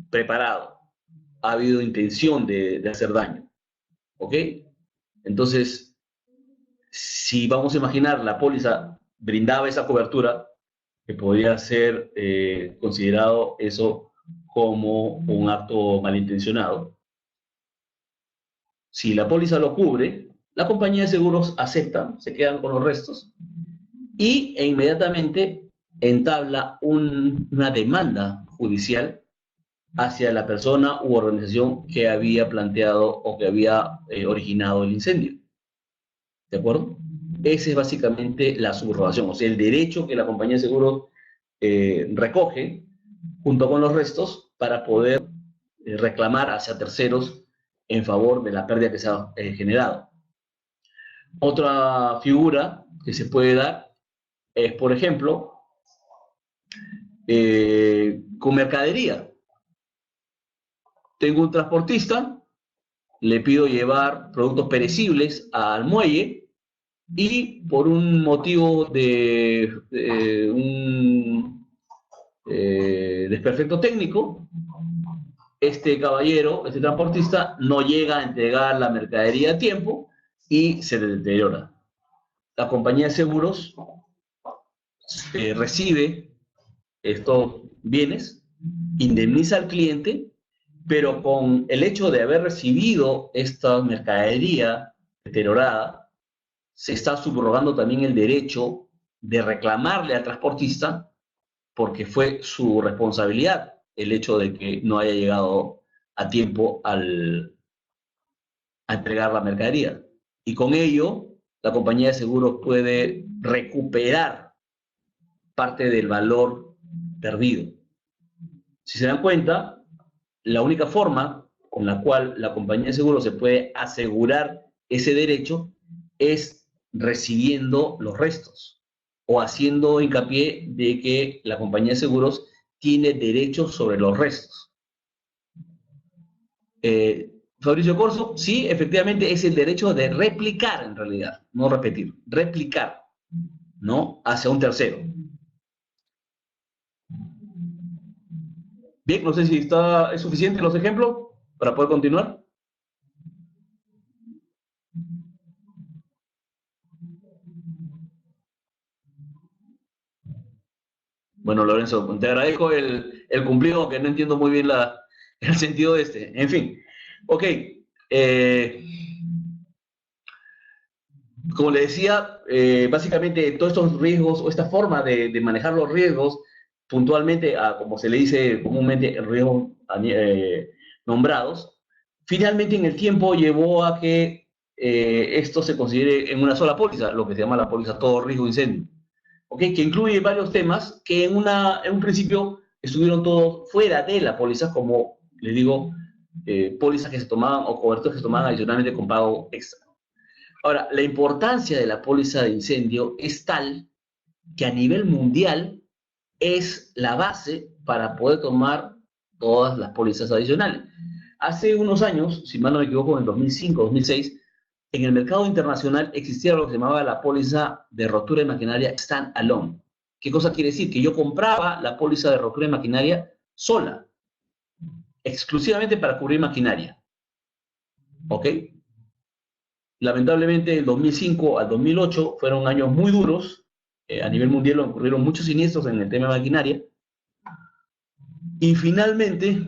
preparado, ha habido intención de hacer daño. ¿Ok? Entonces, si vamos a imaginar la póliza brindaba esa cobertura, que podría ser considerado eso como un acto malintencionado. Si la póliza lo cubre, la compañía de seguros acepta, se quedan con los restos e inmediatamente entabla una demanda judicial hacia la persona u organización que había planteado o que había originado el incendio. ¿De acuerdo? Esa es básicamente la subrogación, o sea, el derecho que la compañía de seguros recoge junto con los restos para poder reclamar hacia terceros en favor de la pérdida que se ha generado. Otra figura que se puede dar es, por ejemplo, con mercadería. Tengo un transportista, le pido llevar productos perecibles al muelle y por un motivo de un desperfecto técnico, este caballero, este transportista, no llega a entregar la mercadería a tiempo y se deteriora. La compañía de seguros recibe estos bienes, indemniza al cliente, pero con el hecho de haber recibido esta mercadería deteriorada, se está subrogando también el derecho de reclamarle al transportista porque fue su responsabilidad el hecho de que no haya llegado a tiempo a entregar la mercadería. Y con ello, la compañía de seguros puede recuperar parte del valor perdido. Si se dan cuenta, la única forma con la cual la compañía de seguros se puede asegurar ese derecho es recibiendo los restos o haciendo hincapié de que la compañía de seguros tiene derechos sobre los restos. Fabricio Corso, sí, efectivamente es el derecho de replicar en realidad, no repetir, replicar, ¿no? Hacia un tercero. Bien, no sé si es suficiente los ejemplos para poder continuar. Bueno, Lorenzo, te agradezco el cumplido, que no entiendo muy bien el sentido de este. En fin, ok. Eh, Como le decía, básicamente todos estos riesgos o esta forma de manejar los riesgos puntualmente, como se le dice comúnmente, riesgos nombrados, finalmente en el tiempo llevó a que esto se considere en una sola póliza, lo que se llama la póliza todo riesgo de incendio, ¿okay? Que incluye varios temas que en un principio estuvieron todos fuera de la póliza, como les digo, pólizas que se tomaban o coberturas que se tomaban adicionalmente con pago extra. Ahora, la importancia de la póliza de incendio es tal que a nivel mundial es la base para poder tomar todas las pólizas adicionales. Hace unos años, si mal no me equivoco, en 2005, 2006, en el mercado internacional existía lo que se llamaba la póliza de rotura de maquinaria stand-alone. ¿Qué cosa quiere decir? Que yo compraba la póliza de rotura de maquinaria sola, exclusivamente para cubrir maquinaria. ¿Ok? Lamentablemente, del 2005 al 2008 fueron años muy duros. A nivel mundial ocurrieron muchos siniestros en el tema de maquinaria. Y finalmente,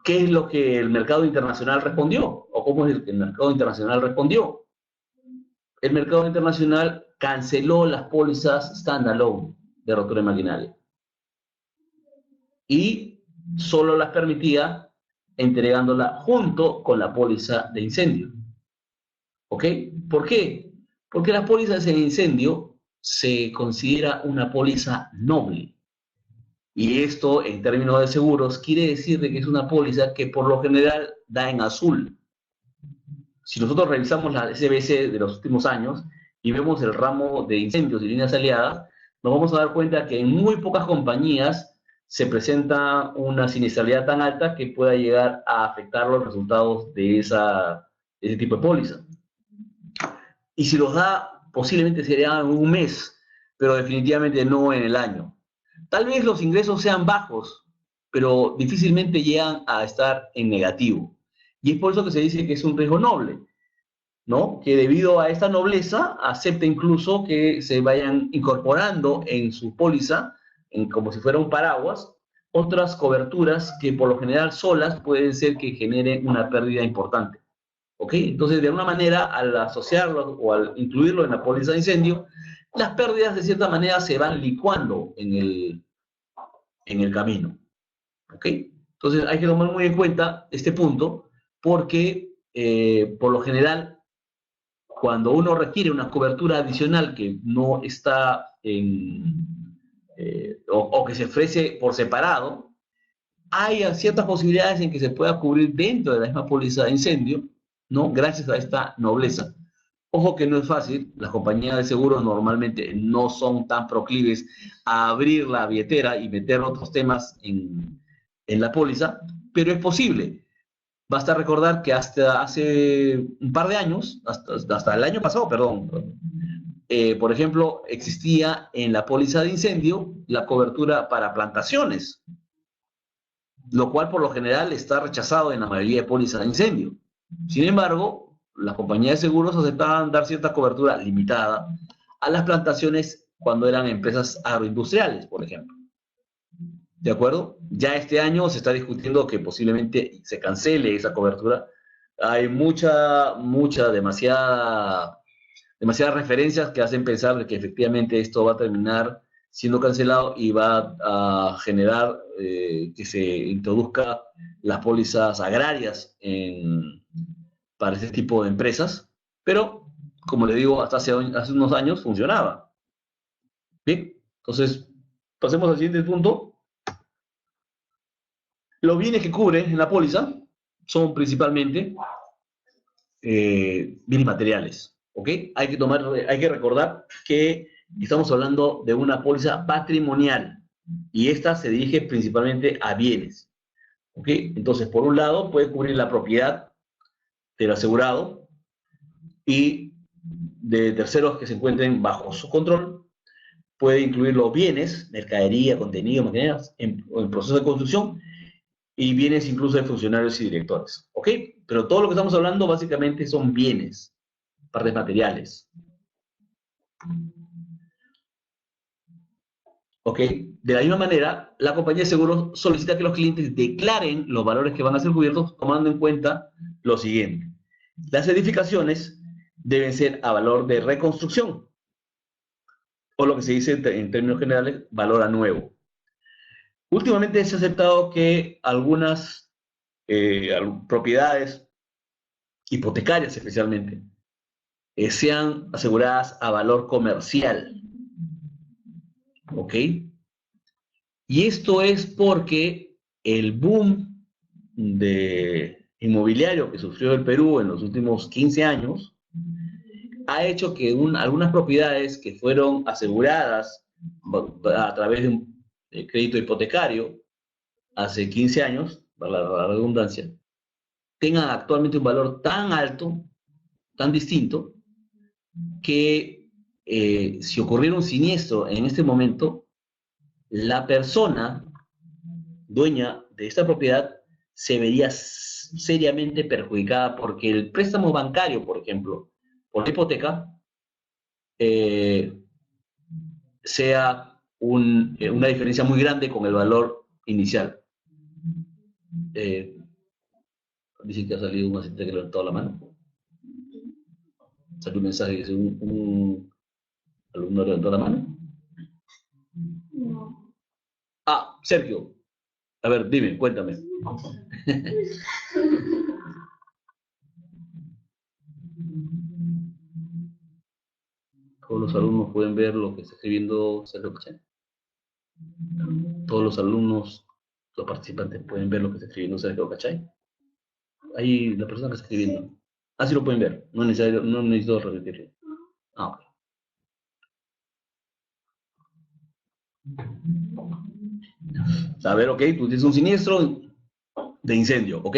¿qué es lo que el mercado internacional respondió? ¿O cómo es el mercado internacional respondió? El mercado internacional canceló las pólizas standalone de rotura de maquinaria y solo las permitía entregándola junto con la póliza de incendio. ¿Ok? ¿Por qué? Porque la póliza de incendio se considera una póliza noble. Y esto, en términos de seguros, quiere decir de que es una póliza que por lo general da en azul. Si nosotros revisamos la SBC de los últimos años y vemos el ramo de incendios y líneas aliadas, nos vamos a dar cuenta que en muy pocas compañías se presenta una siniestralidad tan alta que pueda llegar a afectar los resultados de ese tipo de póliza. Y si los da, posiblemente sería en un mes, pero definitivamente no en el año. Tal vez los ingresos sean bajos, pero difícilmente llegan a estar en negativo. Y es por eso que se dice que es un riesgo noble, ¿no? Que debido a esta nobleza acepta incluso que se vayan incorporando en su póliza, como si fuera un paraguas, otras coberturas que por lo general solas pueden ser que generen una pérdida importante. ¿Ok? Entonces, de alguna manera, al asociarlo o al incluirlo en la póliza de incendio, las pérdidas de cierta manera se van licuando en el camino. ¿Ok? Entonces, hay que tomar muy en cuenta este punto porque, por lo general, cuando uno requiere una cobertura adicional que no está o que se ofrece por separado, hay ciertas posibilidades en que se pueda cubrir dentro de la misma póliza de incendio, ¿no? Gracias a esta nobleza. Ojo que no es fácil, las compañías de seguros normalmente no son tan proclives a abrir la billetera y meter otros temas en la póliza, pero es posible. Basta recordar que hasta hace un par de años, hasta el año pasado, perdón, por ejemplo, existía en la póliza de incendio la cobertura para plantaciones, lo cual por lo general está rechazado en la mayoría de pólizas de incendio. Sin embargo, las compañías de seguros aceptaban dar cierta cobertura limitada a las plantaciones cuando eran empresas agroindustriales, por ejemplo. ¿De acuerdo? Ya este año se está discutiendo que posiblemente se cancele esa cobertura. Hay demasiadas referencias que hacen pensar de que efectivamente esto va a terminar siendo cancelado y va a generar que se introduzca las pólizas agrarias para este tipo de empresas, pero como le digo, hasta hace unos años funcionaba. Bien, entonces pasemos al siguiente punto. Los bienes que cubre en la póliza son principalmente bienes materiales, ¿ok? Hay que recordar que estamos hablando de una póliza patrimonial y esta se dirige principalmente a bienes, ¿ok? Entonces, por un lado, puede cubrir la propiedad del asegurado y de terceros que se encuentren bajo su control. Puede incluir los bienes, mercadería, contenido, maquinarias, en proceso de construcción y bienes incluso de funcionarios y directores, ¿ok? Pero todo lo que estamos hablando básicamente son bienes, partes materiales, ¿ok? De la misma manera, la compañía de seguros solicita que los clientes declaren los valores que van a ser cubiertos tomando en cuenta lo siguiente. Las edificaciones deben ser a valor de reconstrucción, o lo que se dice en términos generales, valor a nuevo. Últimamente se ha aceptado que algunas propiedades hipotecarias especialmente sean aseguradas a valor comercial, ¿ok? Y esto es porque el boom de inmobiliario que sufrió el Perú en los últimos 15 años ha hecho que algunas propiedades que fueron aseguradas a través de un crédito hipotecario hace 15 años, para la redundancia, tengan actualmente un valor tan alto, tan distinto, que si ocurriera un siniestro en este momento, la persona dueña de esta propiedad se vería seriamente perjudicada porque el préstamo bancario, por ejemplo, por la hipoteca, eh, sea una diferencia muy grande con el valor inicial. Dice que ha salido un asistente que le ha levantado la mano. Salió un mensaje que dice un alumno levantó la mano. No. Ah, Sergio. A ver, dime, cuéntame. Todos los alumnos pueden ver lo que está escribiendo Sergio Cachay. Todos los alumnos, los participantes pueden ver lo que está escribiendo Sergio Cachay. Ahí la persona que está escribiendo. Así lo pueden ver. No necesito repetirlo. Ah, ok. A ver, ok, tú tienes un siniestro de incendio, ¿ok?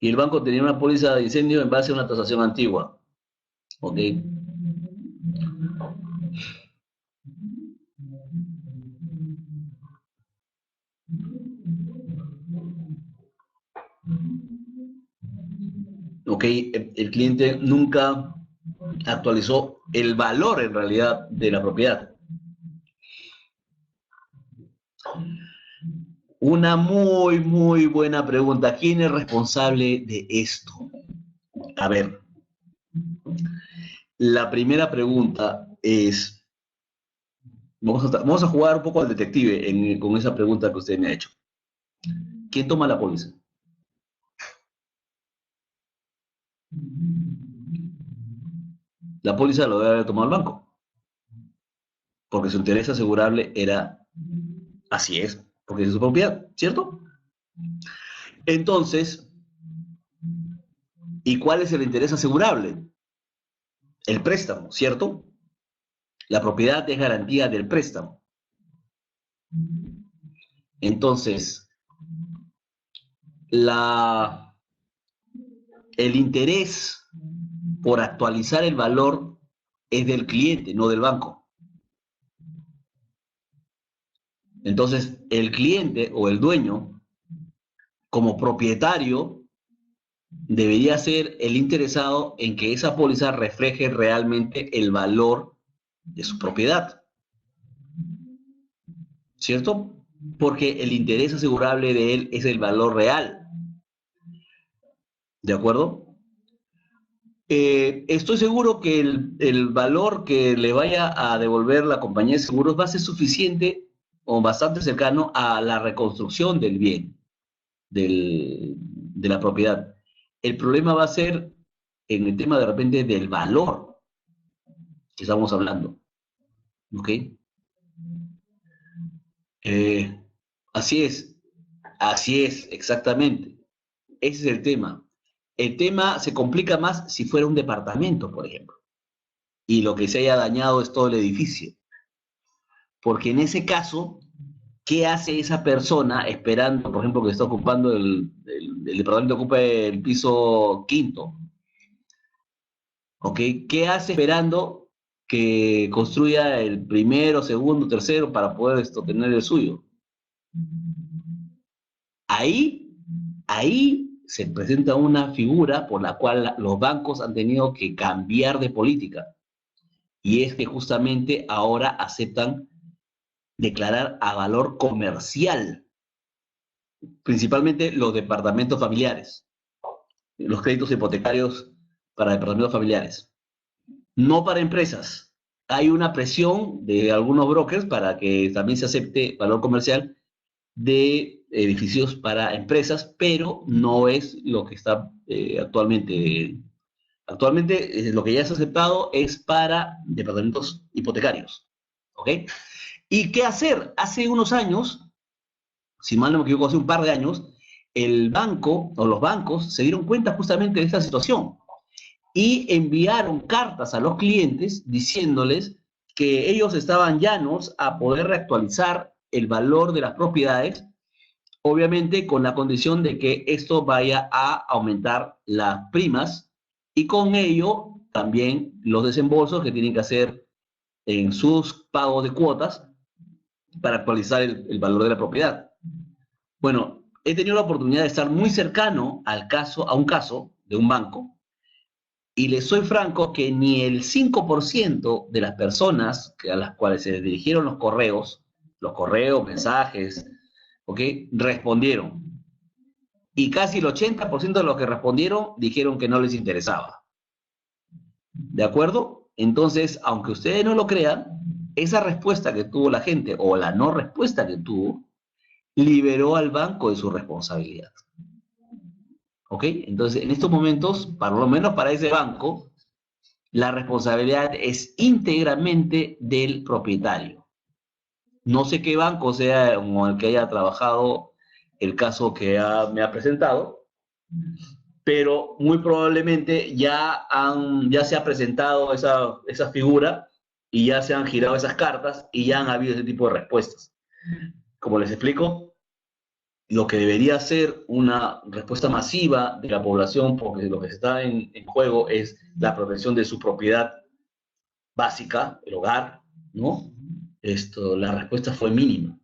Y el banco tenía una póliza de incendio en base a una tasación antigua, ¿ok? ¿Ok? El cliente nunca actualizó el valor en realidad de la propiedad. Una muy buena pregunta. ¿Quién es responsable de esto? A ver, la primera pregunta es, vamos a jugar un poco al detective con esa pregunta que usted me ha hecho. ¿Quién toma la póliza? La póliza lo debe haber tomado el banco, porque su interés asegurable era, así es, porque es su propiedad, ¿cierto? Entonces, ¿y cuál es el interés asegurable? El préstamo, ¿cierto? La propiedad es garantía del préstamo. Entonces, el interés por actualizar el valor es del cliente, no del banco. Entonces, el cliente o el dueño, como propietario, debería ser el interesado en que esa póliza refleje realmente el valor de su propiedad. ¿Cierto? Porque el interés asegurable de él es el valor real. ¿De acuerdo? Estoy seguro que el valor que le vaya a devolver la compañía de seguros va a ser suficiente o bastante cercano a la reconstrucción del bien, de la propiedad. El problema va a ser en el tema de repente del valor que estamos hablando. ¿Ok? Eh, así es, exactamente. Ese es el tema. El tema se complica más si fuera un departamento, por ejemplo, y lo que se haya dañado es todo el edificio. Porque en ese caso, ¿qué hace esa persona esperando, por ejemplo, que está ocupando el departamento ocupa el piso quinto? ¿Ok? ¿Qué hace esperando que construya el primero, segundo, tercero para poder tener el suyo? Ahí, ahí se presenta una figura por la cual los bancos han tenido que cambiar de política. Y es que justamente ahora aceptan declarar a valor comercial, principalmente los departamentos familiares, los créditos hipotecarios para departamentos familiares, no para empresas. Hay una presión de algunos brokers para que también se acepte valor comercial de edificios para empresas, pero no es lo que está actualmente. Actualmente lo que ya es aceptado es para departamentos hipotecarios. ¿Ok? ¿Y qué hacer? Hace unos años, si mal no me equivoco, hace un par de años, el banco o los bancos se dieron cuenta justamente de esta situación y enviaron cartas a los clientes diciéndoles que ellos estaban llanos a poder reactualizar el valor de las propiedades, obviamente con la condición de que esto vaya a aumentar las primas y con ello también los desembolsos que tienen que hacer en sus pagos de cuotas para actualizar el valor de la propiedad. Bueno, he tenido la oportunidad de estar muy cercano a un caso de un banco, y les soy franco que ni el 5% de las personas a las cuales se dirigieron los correos, mensajes, ¿ok? Respondieron. Y casi el 80% de los que respondieron dijeron que no les interesaba. ¿De acuerdo? Entonces, aunque ustedes no lo crean, esa respuesta que tuvo la gente o la no respuesta que tuvo, liberó al banco de su responsabilidad. ¿Ok? Entonces, en estos momentos, por lo menos para ese banco, la responsabilidad es íntegramente del propietario. No sé qué banco sea como el que haya trabajado el caso que me ha presentado, pero muy probablemente ya se ha presentado esa figura y ya se han girado esas cartas y ya han habido ese tipo de respuestas. Como les explico, lo que debería ser una respuesta masiva de la población, porque lo que está en juego es la protección de su propiedad básica, el hogar, ¿no? La respuesta fue mínima.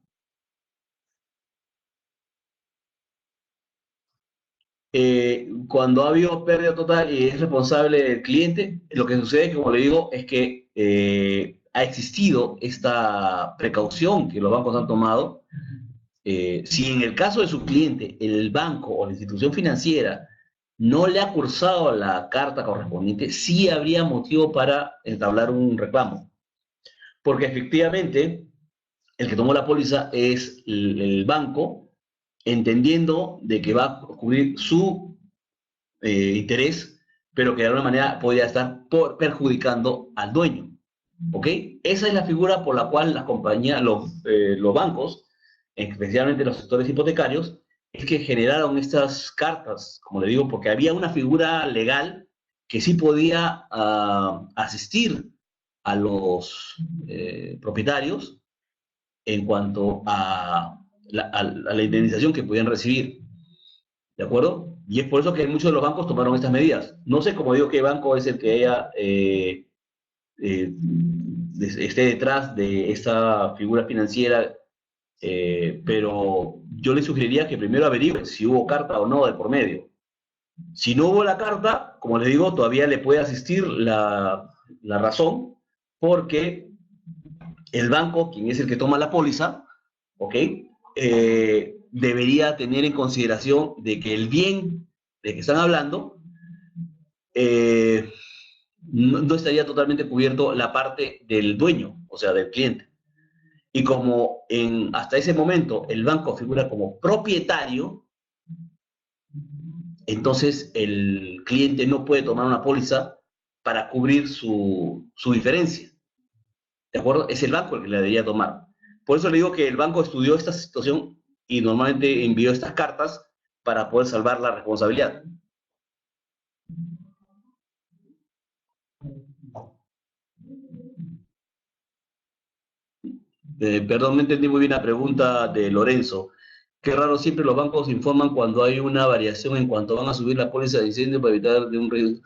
Cuando ha habido pérdida total y es responsable el cliente, lo que sucede, como le digo, es que ha existido esta precaución que los bancos han tomado. Si en el caso de su cliente, el banco o la institución financiera no le ha cursado la carta correspondiente, sí habría motivo para entablar un reclamo. Porque efectivamente, el que tomó la póliza es el banco, entendiendo de que va a cubrir su interés, pero que de alguna manera podría estar perjudicando al dueño. ¿Ok? Esa es la figura por la cual las compañías, los bancos, especialmente los sectores hipotecarios, es que generaron estas cartas, como le digo, porque había una figura legal que sí podía asistir a los propietarios en cuanto a la indemnización que podían recibir. ¿De acuerdo? Y es por eso que muchos de los bancos tomaron estas medidas. No sé, como digo, qué banco es el que haya, esté detrás de esta figura financiera, pero yo le sugeriría que primero averigüen si hubo carta o no de por medio. Si no hubo la carta, como les digo, todavía le puede asistir la razón, porque el banco, quien es el que toma la póliza, ¿ok? Debería tener en consideración de que el bien de que están hablando eh, no estaría totalmente cubierto la parte del dueño, o sea, del cliente. Y como hasta ese momento el banco figura como propietario, entonces el cliente no puede tomar una póliza para cubrir su diferencia. ¿De acuerdo? Es el banco el que la debería tomar. Por eso le digo que el banco estudió esta situación y normalmente envió estas cartas para poder salvar la responsabilidad. Perdón, no entendí muy bien la pregunta de Lorenzo. Qué raro, siempre los bancos informan cuando hay una variación en cuanto van a subir la póliza de incendio para evitar de un riesgo.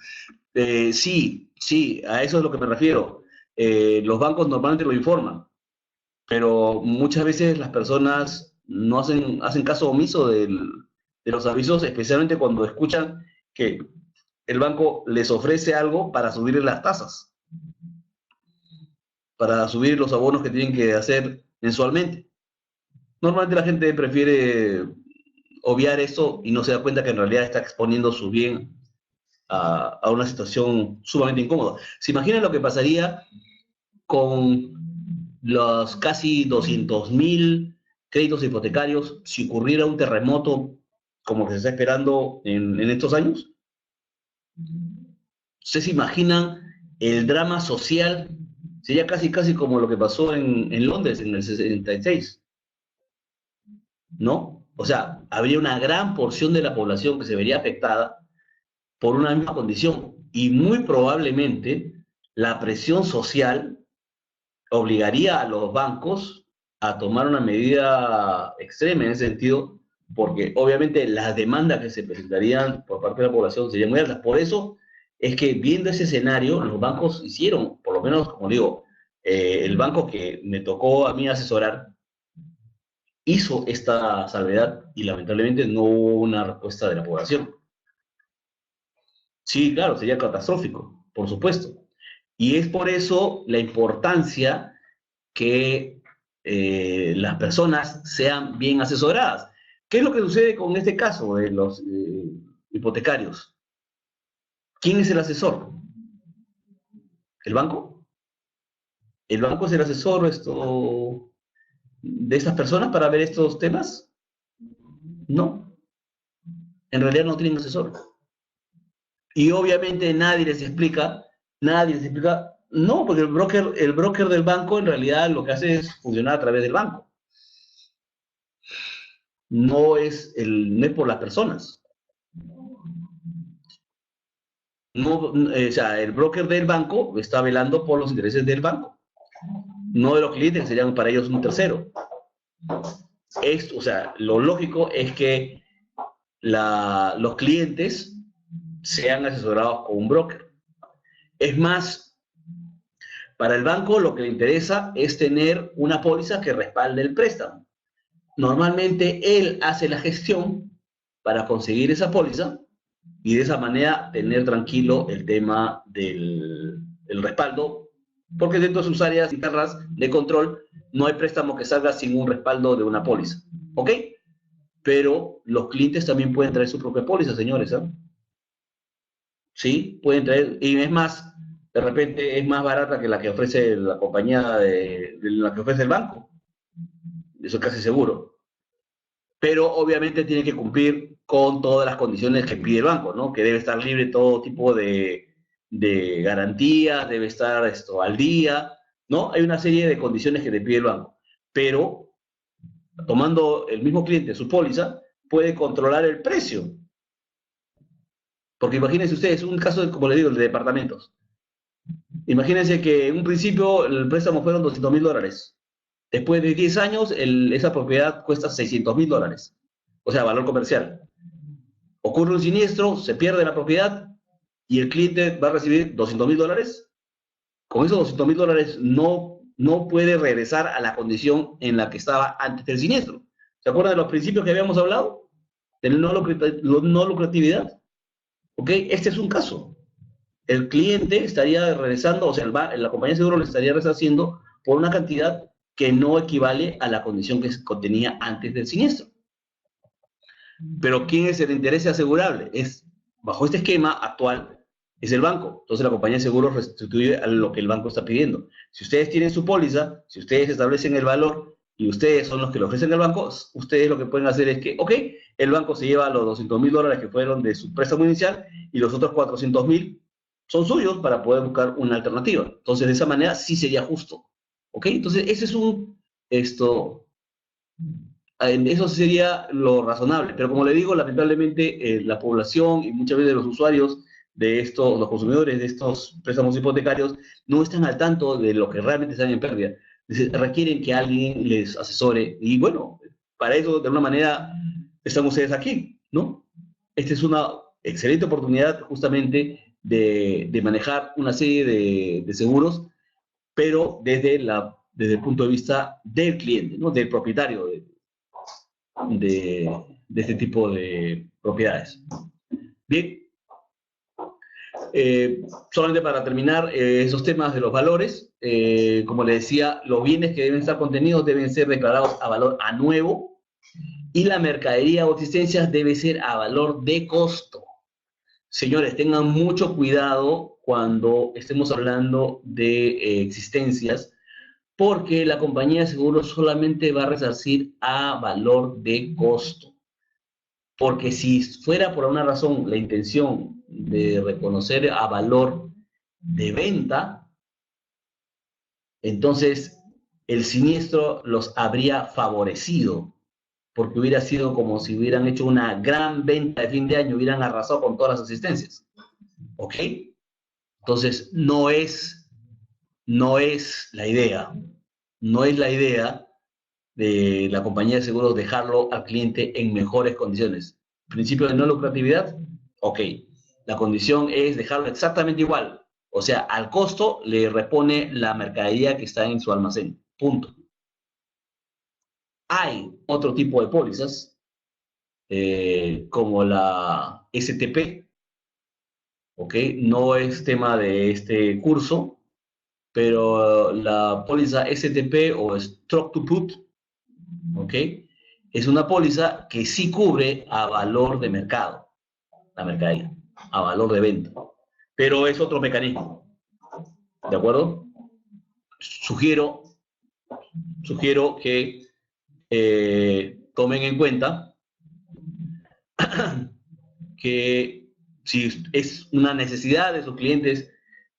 Sí, sí, a eso es lo que me refiero. Los bancos normalmente lo informan, pero muchas veces las personas no hacen caso omiso de los avisos, especialmente cuando escuchan que el banco les ofrece algo para subir las tasas, para subir los abonos que tienen que hacer mensualmente. Normalmente la gente prefiere obviar eso y no se da cuenta que en realidad está exponiendo su bien a una situación sumamente incómoda. ¿Se imaginan lo que pasaría con los casi 200.000 créditos hipotecarios si ocurriera un terremoto como que se está esperando en estos años? ¿Ustedes se imaginan el drama social? Sería casi, casi como lo que pasó en Londres en el 66, ¿no? O sea, habría una gran porción de la población que se vería afectada por una misma condición y muy probablemente la presión social obligaría a los bancos a tomar una medida extrema en ese sentido, porque obviamente las demandas que se presentarían por parte de la población serían muy altas. Por eso es que viendo ese escenario, los bancos hicieron, por lo menos, como digo, el banco que me tocó a mí asesorar, hizo esta salvedad y lamentablemente no hubo una respuesta de la población. Sí, claro, sería catastrófico, por supuesto. Y es por eso la importancia que las personas sean bien asesoradas. ¿Qué es lo que sucede con este caso de los hipotecarios? ¿Quién es el asesor? ¿El banco? ¿El banco es el asesor de estas personas para ver estos temas? No, en realidad no tienen asesor. Y obviamente nadie les explica, no, porque el broker del banco en realidad lo que hace es funcionar a través del banco. No es por las personas. No, o sea, el broker del banco está velando por los intereses del banco, no de los clientes, que serían para ellos un tercero. O sea, lo lógico es que los clientes sean asesorados con un broker. Es más, para el banco lo que le interesa es tener una póliza que respalde el préstamo. Normalmente él hace la gestión para conseguir esa póliza y de esa manera tener tranquilo el tema del respaldo, porque dentro de sus áreas internas de control no hay préstamo que salga sin un respaldo de una póliza, ¿ok? Pero los clientes también pueden traer su propia póliza, señores, ¿eh? Sí, pueden traer, y es más, de repente es más barata que la que ofrece la compañía de la que ofrece el banco, eso es casi seguro. Pero obviamente tiene que cumplir con todas las condiciones que pide el banco, ¿no? Que debe estar libre de todo tipo de garantías, debe estar al día, ¿no? Hay una serie de condiciones que te pide el banco. Pero tomando el mismo cliente su póliza, puede controlar el precio. Porque imagínense ustedes, un caso, como le digo, el de departamentos. Imagínense que en un principio el préstamo fueron $200.000. Después de 10 años, esa propiedad cuesta $600.000. O sea, valor comercial. Ocurre un siniestro, se pierde la propiedad y el cliente va a recibir $200.000. Con esos $200.000 no puede regresar a la condición en la que estaba antes del siniestro. ¿Se acuerdan de los principios que habíamos hablado? De no lucratividad. ¿Ok? Este es un caso. El cliente estaría regresando, o sea, la compañía de seguro le estaría resarciendo por una cantidad que no equivale a la condición que contenía antes del siniestro. Pero ¿quién es el interés asegurable? Bajo este esquema actual, es el banco. Entonces la compañía de seguros restituye a lo que el banco está pidiendo. Si ustedes tienen su póliza, si ustedes establecen el valor y ustedes son los que lo ofrecen al banco, ustedes lo que pueden hacer es que, ok, el banco se lleva los $200.000 que fueron de su préstamo inicial y los otros 400.000 son suyos para poder buscar una alternativa. Entonces de esa manera sí sería justo. ¿Ok? Entonces ese es esto, eso sería lo razonable. Pero como le digo, lamentablemente la población y muchas veces los usuarios de estos, los consumidores de estos préstamos hipotecarios, no están al tanto de lo que realmente están en pérdida. Requieren que alguien les asesore. Y bueno, para eso, de alguna manera, están ustedes aquí, ¿no? Esta es una excelente oportunidad justamente de manejar una serie de seguros, pero desde el punto de vista del cliente, ¿no? Del propietario de este tipo de propiedades. Bien, solamente para terminar, esos temas de los valores, como les decía, los bienes que deben estar contenidos deben ser declarados a valor a nuevo y la mercadería o existencias debe ser a valor de costo. Señores, tengan mucho cuidado cuando estemos hablando de existencias, porque la compañía de seguros solamente va a resarcir a valor de costo. Porque si fuera por una razón la intención de reconocer a valor de venta, entonces el siniestro los habría favorecido, porque hubiera sido como si hubieran hecho una gran venta de fin de año, hubieran arrasado con todas las asistencias. ¿Ok? Entonces, no es la idea. No es la idea de la compañía de seguros dejarlo al cliente en mejores condiciones. Principio de no lucratividad, ok. La condición es dejarlo exactamente igual. O sea, al costo le repone la mercadería que está en su almacén. Punto. Hay otro tipo de pólizas, como la STP, ok. No es tema de este curso, pero la póliza STP o Struck to Put, ¿ok? Es una póliza que sí cubre a valor de mercado, la mercadería, a valor de venta, pero es otro mecanismo, ¿de acuerdo? Sugiero, sugiero que tomen en cuenta que si es una necesidad de sus clientes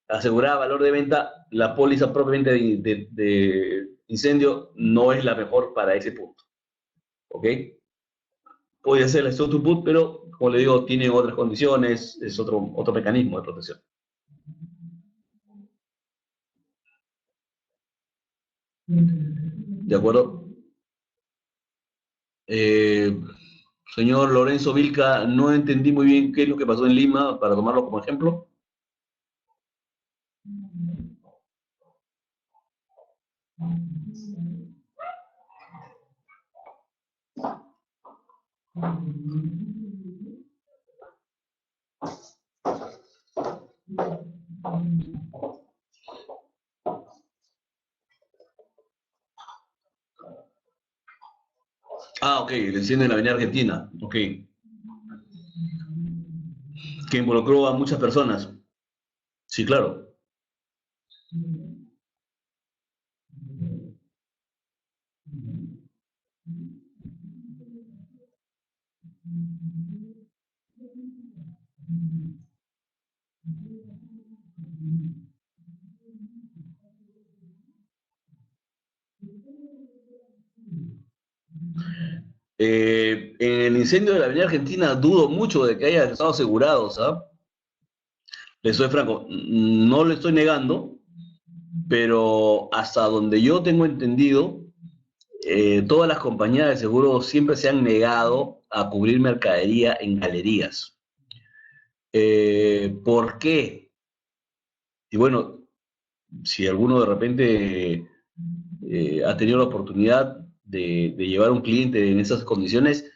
asegurar valor de venta, la póliza propiamente de incendio no es la mejor para ese punto, ¿ok? Puede ser la Stop to Put, pero como le digo, tiene otras condiciones, es otro mecanismo de protección. ¿De acuerdo? Eh, Señor Lorenzo Vilca, no entendí muy bien qué es lo que pasó en Lima para tomarlo como ejemplo. Ah, ok, el incendio en la Avenida Argentina, ok, que involucró a muchas personas. Sí, claro. En el incendio de la Avenida Argentina dudo mucho de que haya estado asegurado, ¿sabes? Le soy franco, no lo estoy negando, pero hasta donde yo tengo entendido, todas las compañías de seguros siempre se han negado a cubrir mercadería en galerías. ¿Por qué? Y bueno, si alguno de repente ha tenido la oportunidad de llevar a un cliente en esas condiciones,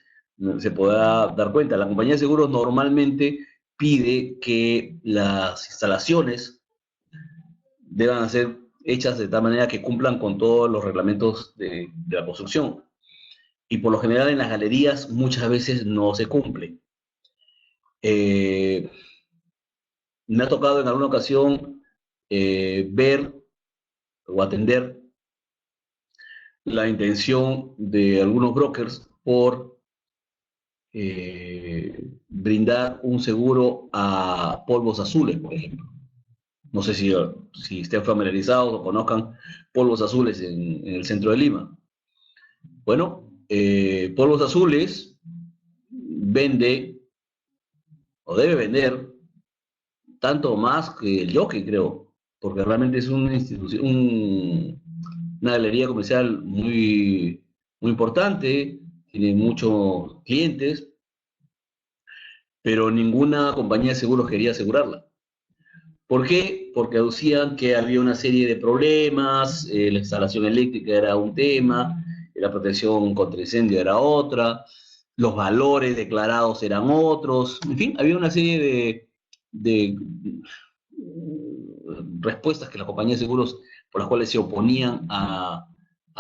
se podrá dar cuenta. La compañía de seguros normalmente pide que las instalaciones deban ser hechas de tal manera que cumplan con todos los reglamentos de la construcción. Y por lo general en las galerías muchas veces no se cumple. Eh, Me ha tocado en alguna ocasión ver o atender la intención de algunos brokers por brindar un seguro a polvos azules, por ejemplo. No sé si estén familiarizados o conozcan polvos azules en el centro de Lima. Bueno, Polvos Azules vende o debe vender tanto más que el Jockey, creo, porque realmente es una institución, una galería comercial muy importante, tiene muchos clientes, pero ninguna compañía de seguros quería asegurarla. ¿Por qué? Porque aducían que había una serie de problemas, la instalación eléctrica era un tema, la protección contra incendio era otra, los valores declarados eran otros, en fin, había una serie de respuestas que las compañías de seguros por las cuales se oponían a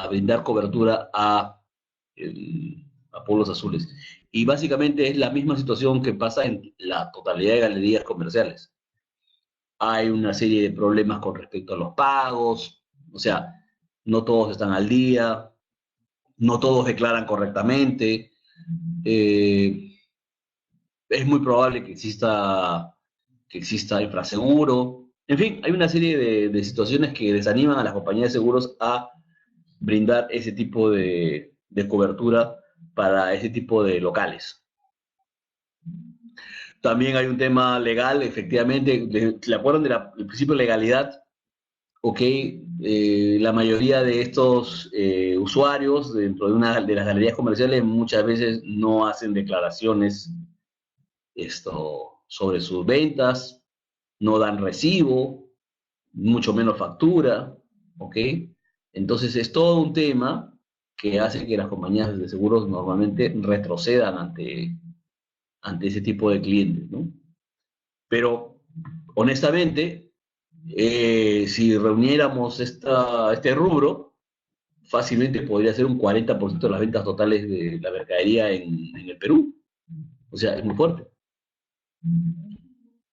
brindar cobertura a pueblos azules. Y básicamente es la misma situación que pasa en la totalidad de galerías comerciales. Hay una serie de problemas con respecto a los pagos, o sea, no todos están al día, no todos declaran correctamente, eh, es muy probable que exista infraseguro, en fin, hay una serie de situaciones que desaniman a las compañías de seguros a brindar ese tipo de cobertura para ese tipo de locales. También hay un tema legal, efectivamente, ¿se acuerdan del principio de legalidad? Ok, la mayoría de estos usuarios dentro de una de las galerías comerciales muchas veces no hacen declaraciones sobre sus ventas, no dan recibo, mucho menos factura, ok. Entonces es todo un tema que hace que las compañías de seguros normalmente retrocedan ante ese tipo de clientes, ¿no? Pero honestamente, si reuniéramos este rubro, fácilmente podría ser un 40% de las ventas totales de la mercadería en el Perú. O sea, es muy fuerte.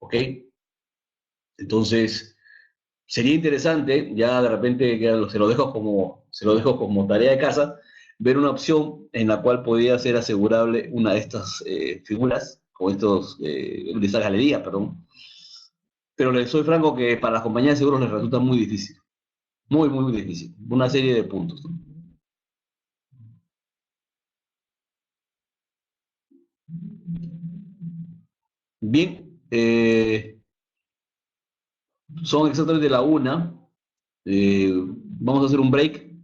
¿Ok? Entonces, sería interesante, ya de repente se lo dejo como tarea de casa, ver una opción en la cual podría ser asegurable una de estas figuras, o de estas galerías, perdón. Pero les soy franco que para las compañías de seguros les resulta muy difícil. Muy difícil. Una serie de puntos. Bien, son exactamente la una. Vamos a hacer un break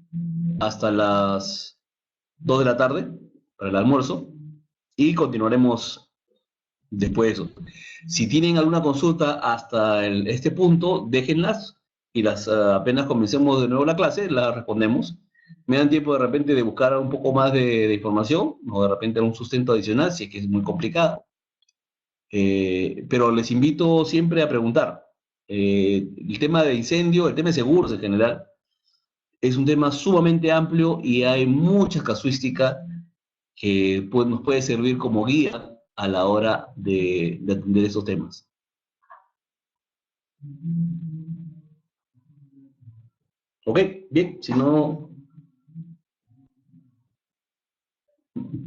hasta las 2 de la tarde para el almuerzo y continuaremos después de eso. Si tienen alguna consulta hasta este punto, déjenlas y apenas comencemos de nuevo la clase, las respondemos. Me dan tiempo de repente de buscar un poco más de información o de repente algún sustento adicional si es que es muy complicado. Pero les invito siempre a preguntar. El tema de incendio, el tema de seguros en general, es un tema sumamente amplio y hay mucha casuística que nos puede servir como guía a la hora de atender esos temas. Ok, bien, si no,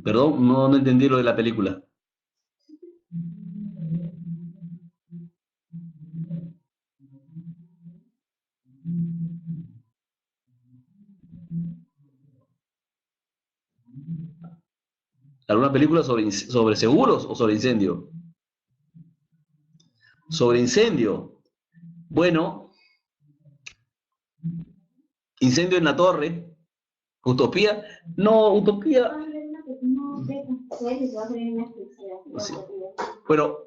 perdón, no entendí lo de la película. ¿Alguna película sobre seguros o sobre incendio? Sobre incendio. Bueno, incendio en la torre, Utopía. No, Utopía. Sí. Bueno,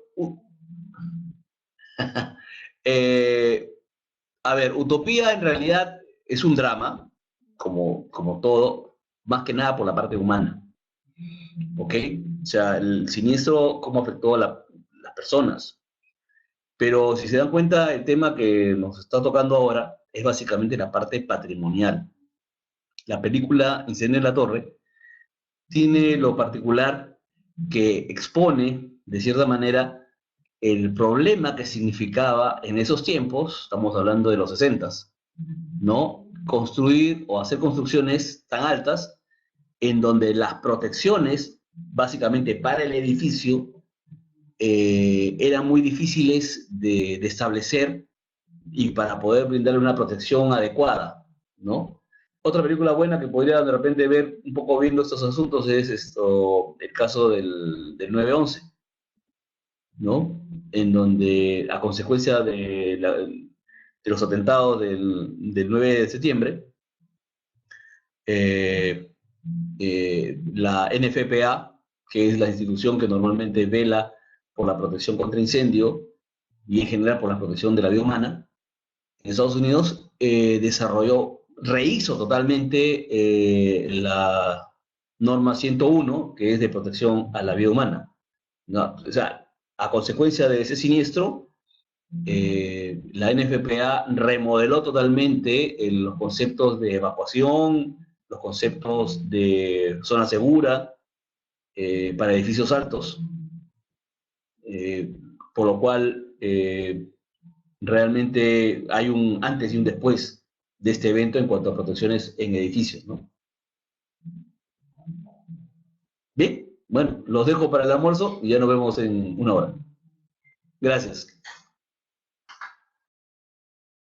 eh, a ver, Utopía en realidad es un drama, como todo, más que nada por la parte humana, ¿ok? O sea, el siniestro, cómo afectó las personas. Pero si se dan cuenta, el tema que nos está tocando ahora es básicamente la parte patrimonial. La película Incendio en la Torre tiene lo particular que expone, de cierta manera, el problema que significaba en esos tiempos, estamos hablando de los 60, ¿no? Construir o hacer construcciones tan altas en donde las protecciones, básicamente para el edificio, eran muy difíciles de establecer y para poder brindarle una protección adecuada, ¿no? Otra película buena que podría de repente ver un poco viendo estos asuntos es el caso del 9/11, ¿no? En donde a consecuencia de los atentados del 9 de septiembre, eh, la NFPA, que es la institución que normalmente vela por la protección contra incendio y en general por la protección de la vida humana, en Estados Unidos rehizo totalmente la norma 101, que es de protección a la vida humana. ¿No? O sea, a consecuencia de ese siniestro, la NFPA remodeló totalmente los conceptos de evacuación, los conceptos de zona segura para edificios altos, eh, por lo cual realmente hay un antes y un después de este evento en cuanto a protecciones en edificios, ¿no? Bien, bueno, los dejo para el almuerzo y ya nos vemos en una hora. Gracias.